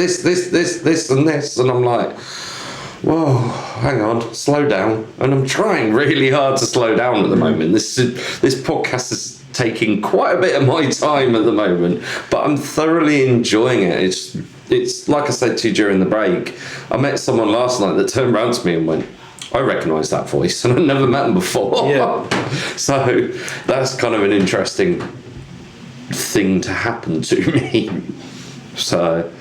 and this. And I'm like, whoa, hang on, slow down. And I'm trying really hard to slow down at the moment. This podcast is taking quite a bit of my time at the moment, but I'm thoroughly enjoying it. It's like I said to you during the break, I met someone last night that turned around to me and went, I recognise that voice, and I've never met them before. Yeah. So that's kind of an interesting thing to happen to me. So,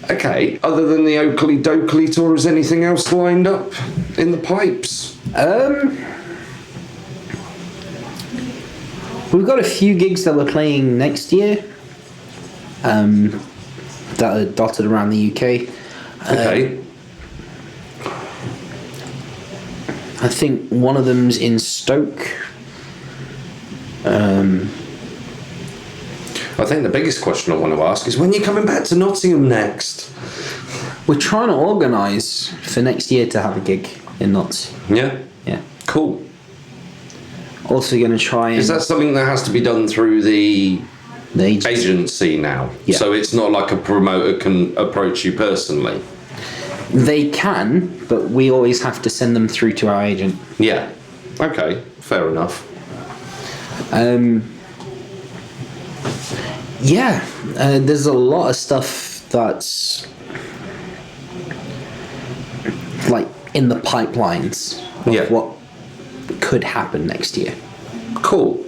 okay, other than the Oakley Dokley tour, is anything else lined up in the pipes? We've got a few gigs that we're playing next year that are dotted around the UK. Okay. I think one of them's in Stoke. I think the biggest question I want to ask is when you're coming back to Nottingham next? We're trying to organise for next year to have a gig in Notts. Yeah? Yeah. Cool. Also going to try and... Is that something that has to be done through the agency now? Yeah. So it's not like a promoter can approach you personally? They can, but we always have to send them through to our agent. Yeah. Okay, fair enough. Yeah, there's a lot of stuff that's like in the pipelines of what could happen next year. Cool.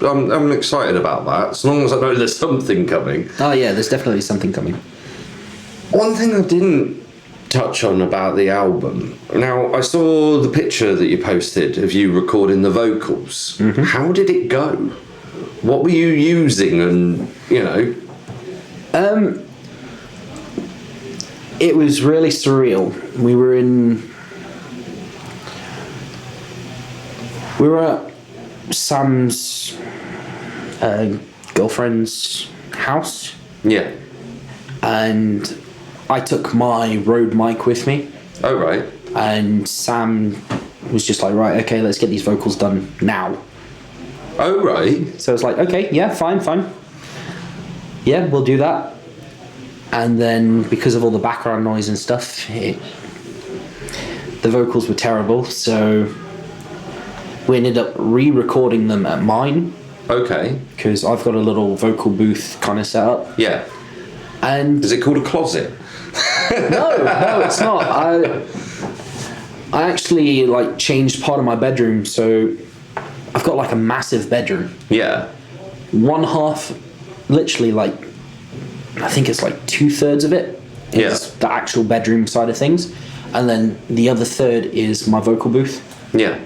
I'm excited about that, as long as I know there's something coming. Oh yeah, there's definitely something coming. One thing I didn't touch on about the album. Now, I saw the picture that you posted of you recording the vocals. Mm-hmm. How did it go? What were you using and, you know? It was really surreal. We were at Sam's girlfriend's house, Yeah. and I took my Rode mic with me, Oh, right. and Sam was just like, right, okay, let's get these vocals done now. Oh, right. So I was like, okay, yeah, fine. Yeah, we'll do that. And then because of all the background noise and stuff, the vocals were terrible, so we ended up re-recording them at mine, Okay. because I've got a little vocal booth kind of set up. Yeah. And Is it called a closet? no, it's not. I actually like changed part of my bedroom, so I've got like a massive bedroom. Yeah. One half, literally like, I think it's like 2/3 of it is the actual bedroom side of things, and then the other third is my vocal booth. Yeah.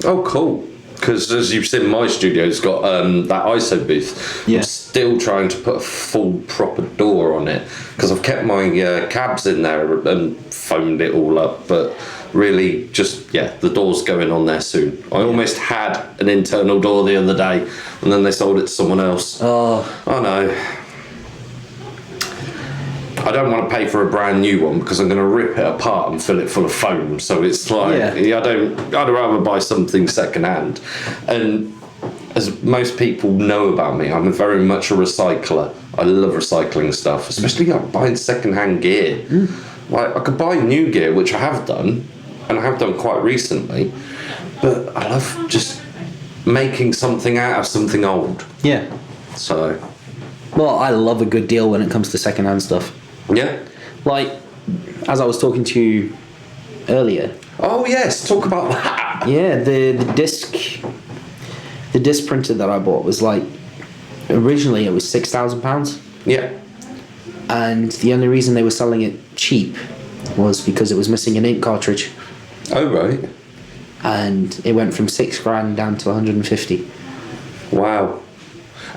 Oh, cool. Because as you've seen, my studio's got that ISO booth. Yeah. I'm still trying to put a full proper door on it because I've kept my cabs in there and foamed it all up, but really just, the door's going on there soon. I almost had an internal door the other day and then they sold it to someone else. Oh. I know. I don't want to pay for a brand new one because I'm going to rip it apart and fill it full of foam. So it's like, I'd rather buy something second hand. And as most people know about me, I'm very much a recycler. I love recycling stuff, especially buying second hand gear. Like, I could buy new gear, which I have done, and I have done quite recently, but I love just making something out of something old. Yeah. So, Well, I love a good deal when it comes to second-hand stuff. yeah. Like, as I was talking to you earlier. Oh yes, talk about that. Yeah, the disc printer that I bought was like, originally it was £6,000, Yeah. and the only reason they were selling it cheap was because it was missing an ink cartridge, Oh right. and it went from £6,000 down to 150. Wow.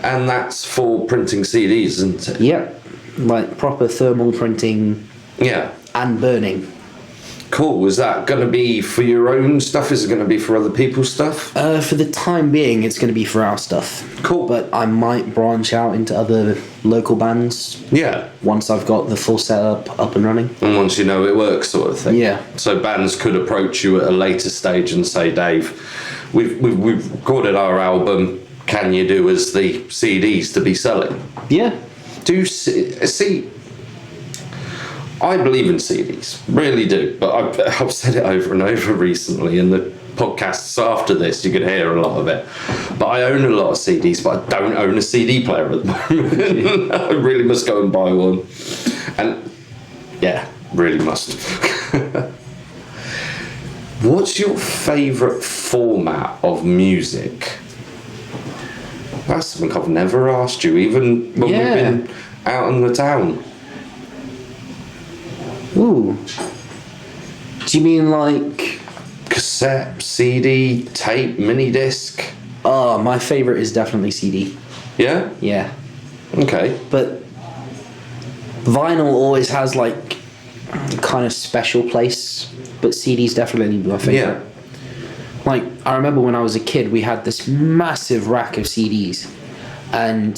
And that's for printing CDs, isn't it? Yep, like proper thermal printing Yeah. and burning. Cool. Is that going to be for your own stuff? Is it going to be for other people's stuff? For the time being, it's going to be for our stuff. Cool. But I might branch out into other local bands Yeah. once I've got the full setup up and running. And once you know it works, sort of thing. Yeah. So bands could approach you at a later stage and say, Dave, we've recorded our album. Can you do us the CDs to be selling? Yeah. See, I believe in CDs, really do. But I've said it over and over recently in the podcasts after this. You could hear a lot of it. But I own a lot of CDs, but I don't own a CD player at the moment. I really must go and buy one. And yeah, really must. What's your favourite format of music? That's something I've never asked you, even when we've been out in the town. Ooh. Do you mean like... Cassette, CD, tape, mini disc? Oh, my favourite is definitely CD. Yeah? Yeah. Okay. But vinyl always has like a kind of special place, but CD's definitely my favourite. Yeah. Like, I remember when I was a kid, we had this massive rack of CDs, and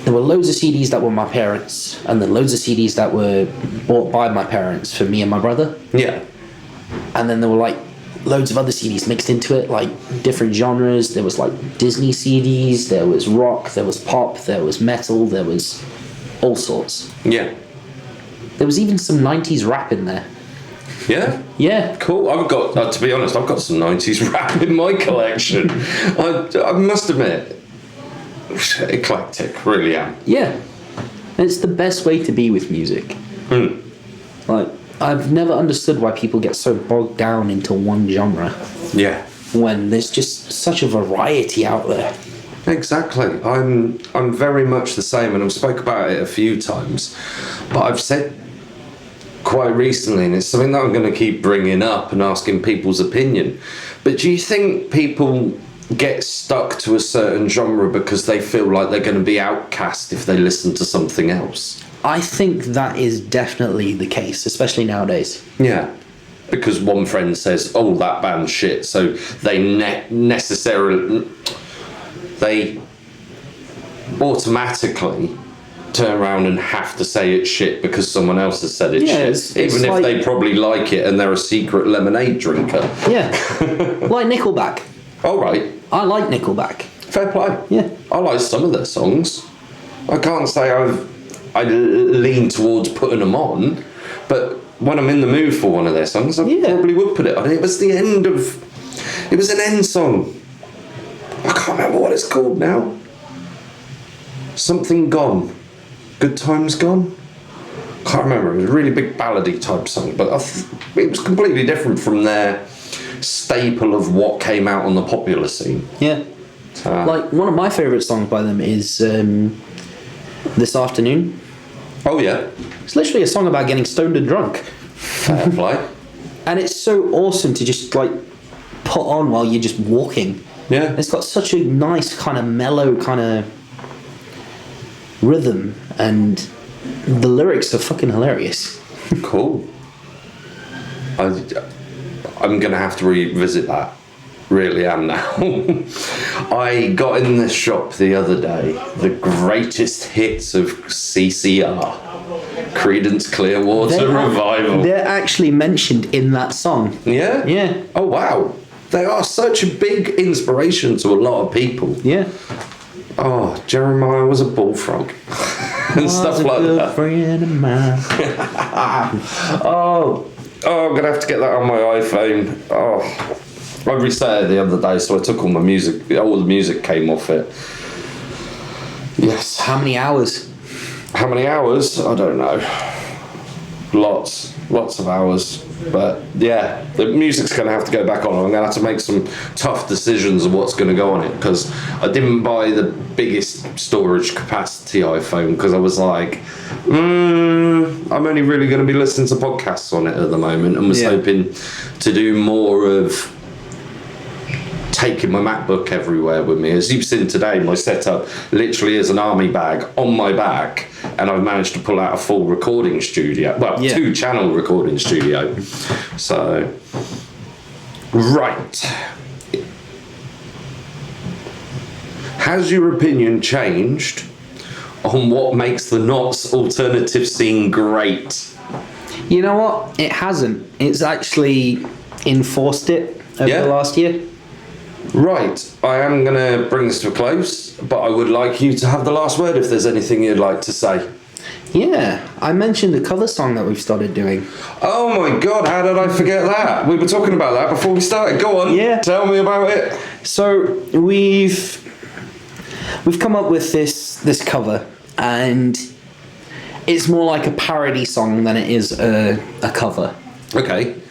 there were loads of CDs that were my parents, and then loads of CDs that were bought by my parents for me and my brother. Yeah. And then there were like loads of other CDs mixed into it, like different genres. There was like Disney CDs, there was rock, there was pop, there was metal, there was all sorts. Yeah. There was even some 90s rap in there. Yeah? Yeah. Cool. I've got, to be honest, I've got some 90s rap in my collection. I must admit, eclectic, really am. Yeah. It's the best way to be with music. Like, I've never understood why people get so bogged down into one genre Yeah. when there's just such a variety out there. Exactly. I'm very much the same, and I've spoke about it a few times, but I've said quite recently, and it's something that I'm going to keep bringing up and asking people's opinion. But do you think people get stuck to a certain genre because they feel like they're going to be outcast if they listen to something else? I think that is definitely the case, especially nowadays. Yeah. Because one friend says, oh, that band's shit, so they necessarily... They automatically turn around and have to say it's shit because someone else has said it's shit. Even if they probably like it and they're a secret lemonade drinker. Yeah. Like Nickelback. All right. I like Nickelback. Fair play. Yeah. I like some of their songs. I can't say I lean towards putting them on, but when I'm in the mood for one of their songs, I probably would put it on. It was an end song. I can't remember what it's called now. Something Gone. Good Times Gone? Can't remember. It was a really big ballady type song, but it was completely different from their staple of what came out on the popular scene. Yeah. Like, one of my favourite songs by them is This Afternoon. Oh, yeah. It's literally a song about getting stoned and drunk. Fair play. And it's so awesome to just, like, put on while you're just walking. Yeah. It's got such a nice kind of mellow kind of rhythm, and the lyrics are fucking hilarious. Cool. I'm going to have to revisit that. Really am now. I got in the shop the other day, the greatest hits of CCR. Creedence Clearwater Revival. They're actually mentioned in that song. Yeah? Yeah. Oh, wow. They are such a big inspiration to a lot of people. Yeah. Oh, Jeremiah was a bullfrog. And stuff like that. Friend of mine. Oh, I'm going to have to get that on my iPhone. Oh, I reset it the other day, so I took all the music came off it. Yes. How many hours? How many hours? I don't know. Lots of hours. But yeah, the music's going to have to go back on. I'm going to have to make some tough decisions of what's going to go on it, because I didn't buy the biggest storage capacity iPhone because I was like, I'm only really going to be listening to podcasts on it at the moment, and was hoping to do more of taking my MacBook everywhere with me. As you've seen today, my setup literally is an army bag on my back, and I've managed to pull out a full recording studio. Well, 2-channel recording studio. So, right. Has your opinion changed on what makes the Notts alternative scene great? You know what? It hasn't. It's actually enforced it over the last year. Right, I am going to bring this to a close, but I would like you to have the last word if there's anything you'd like to say. Yeah, I mentioned the cover song that we've started doing. Oh my god, how did I forget that? We were talking about that before we started. Go on, tell me about it. So we've come up with this cover, and it's more like a parody song than it is a cover. Okay.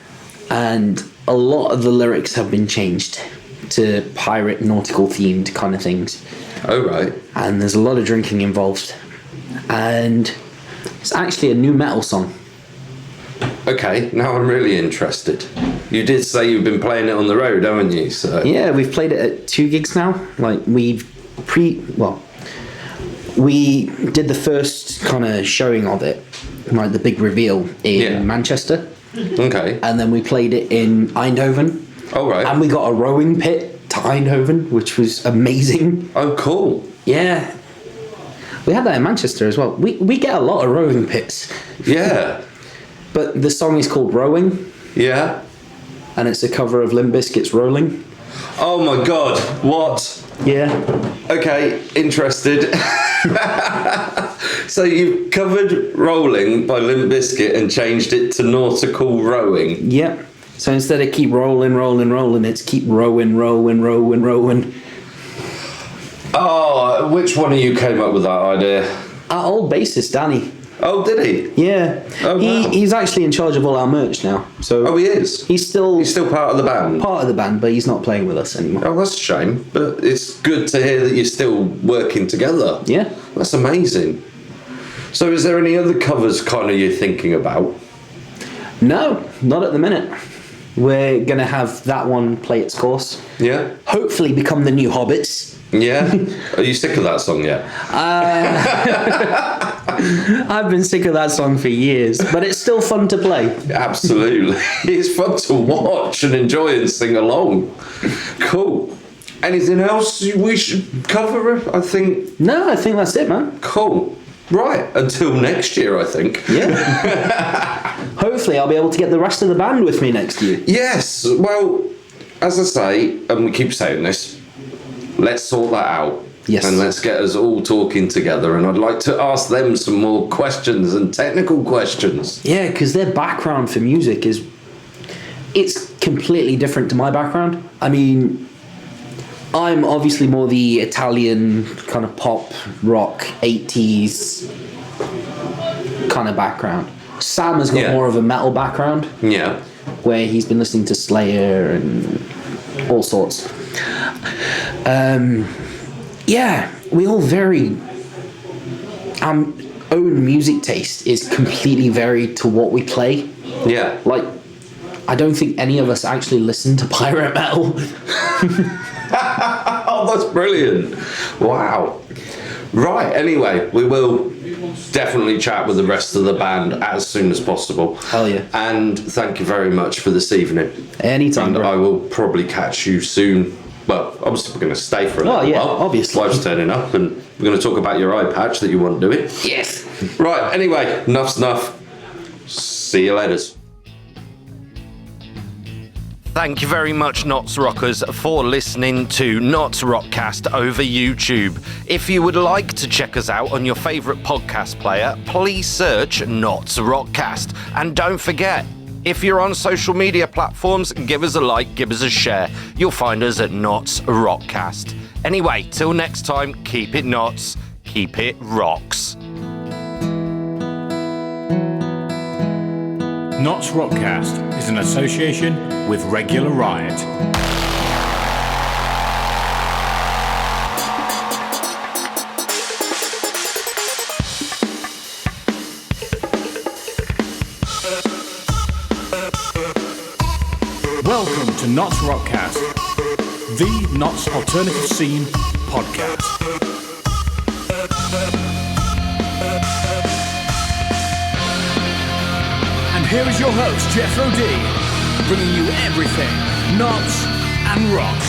And a lot of the lyrics have been changed to pirate, nautical themed kind of things. Oh, right. And there's a lot of drinking involved. And it's actually a new metal song. Okay, now I'm really interested. You did say you've been playing it on the road, haven't you? So yeah, we've played it at 2 gigs now. Like, we did the first kind of showing of it, like the big reveal in Manchester. Okay. And then we played it in Eindhoven. Oh, right. And we got a rowing pit to Eindhoven, which was amazing. Oh, cool. Yeah. We had that in Manchester as well. We get a lot of rowing pits. Yeah. But the song is called Rowing. Yeah. And it's a cover of Limp Bizkit's Rolling. Oh my god, what? Yeah. Okay, interested. So you've covered Rolling by Limp Bizkit and changed it to Nautical Rowing. Yep. So instead of keep rolling, rolling, rolling, it's keep rowing, rowing, rowing, rowing. Oh, which one of you came up with that idea? Our old bassist, Danny. Oh, did he? Yeah. Oh, wow. He's actually in charge of all our merch now. So oh, he is? He's still part of the band? Part of the band, but he's not playing with us anymore. Oh, that's a shame. But it's good to hear that you're still working together. Yeah. That's amazing. So is there any other covers kind of you're thinking about? No, not at the minute. We're going to have that one play its course. Yeah. Hopefully become the new Hobbits. Yeah? Are you sick of that song yet? I've been sick of that song for years, but it's still fun to play. Absolutely. It's fun to watch and enjoy and sing along. Cool. Anything else we should cover? I think. No, I think that's it, man. Cool. Right, until next year, I think. Yeah. Hopefully I'll be able to get the rest of the band with me next year. Yes, well, as I say, and we keep saying this, let's sort that out. Yes. And let's get us all talking together. And I'd like to ask them some more questions and technical questions. Yeah, because their background for music it's completely different to my background. I mean, I'm obviously more the Italian kind of pop, rock, 80s kind of background. Sam has got more of a metal background. Yeah. Where he's been listening to Slayer and all sorts. Yeah, we all vary. Our own music taste is completely varied to what we play. Yeah. Like, I don't think any of us actually listen to pirate metal. Oh, that's brilliant. Wow. Right, anyway, we will definitely chat with the rest of the band as soon as possible. Hell yeah. And thank you very much for this evening. Anytime, And bro. I will probably catch you soon. Well, obviously we're going to stay for a little while. Obviously. Wife's turning up and we're going to talk about your eye patch that you want doing. Yes. Right, anyway, enough's enough. See you later. Thank you very much, Notts Rockers, for listening to NottsRockCast over YouTube. If you would like to check us out on your favourite podcast player, please search NottsRockCast. And don't forget, if you're on social media platforms, give us a like, give us a share. You'll find us at NottsRockCast. Anyway, till next time, keep it Notts, keep it rocks. NottsRockCast is an association with Regular Riot. Welcome to NottsRockCast, the Notts Alternative Scene podcast. And here is your host, Jethro D, bringing you everything Notts and rock.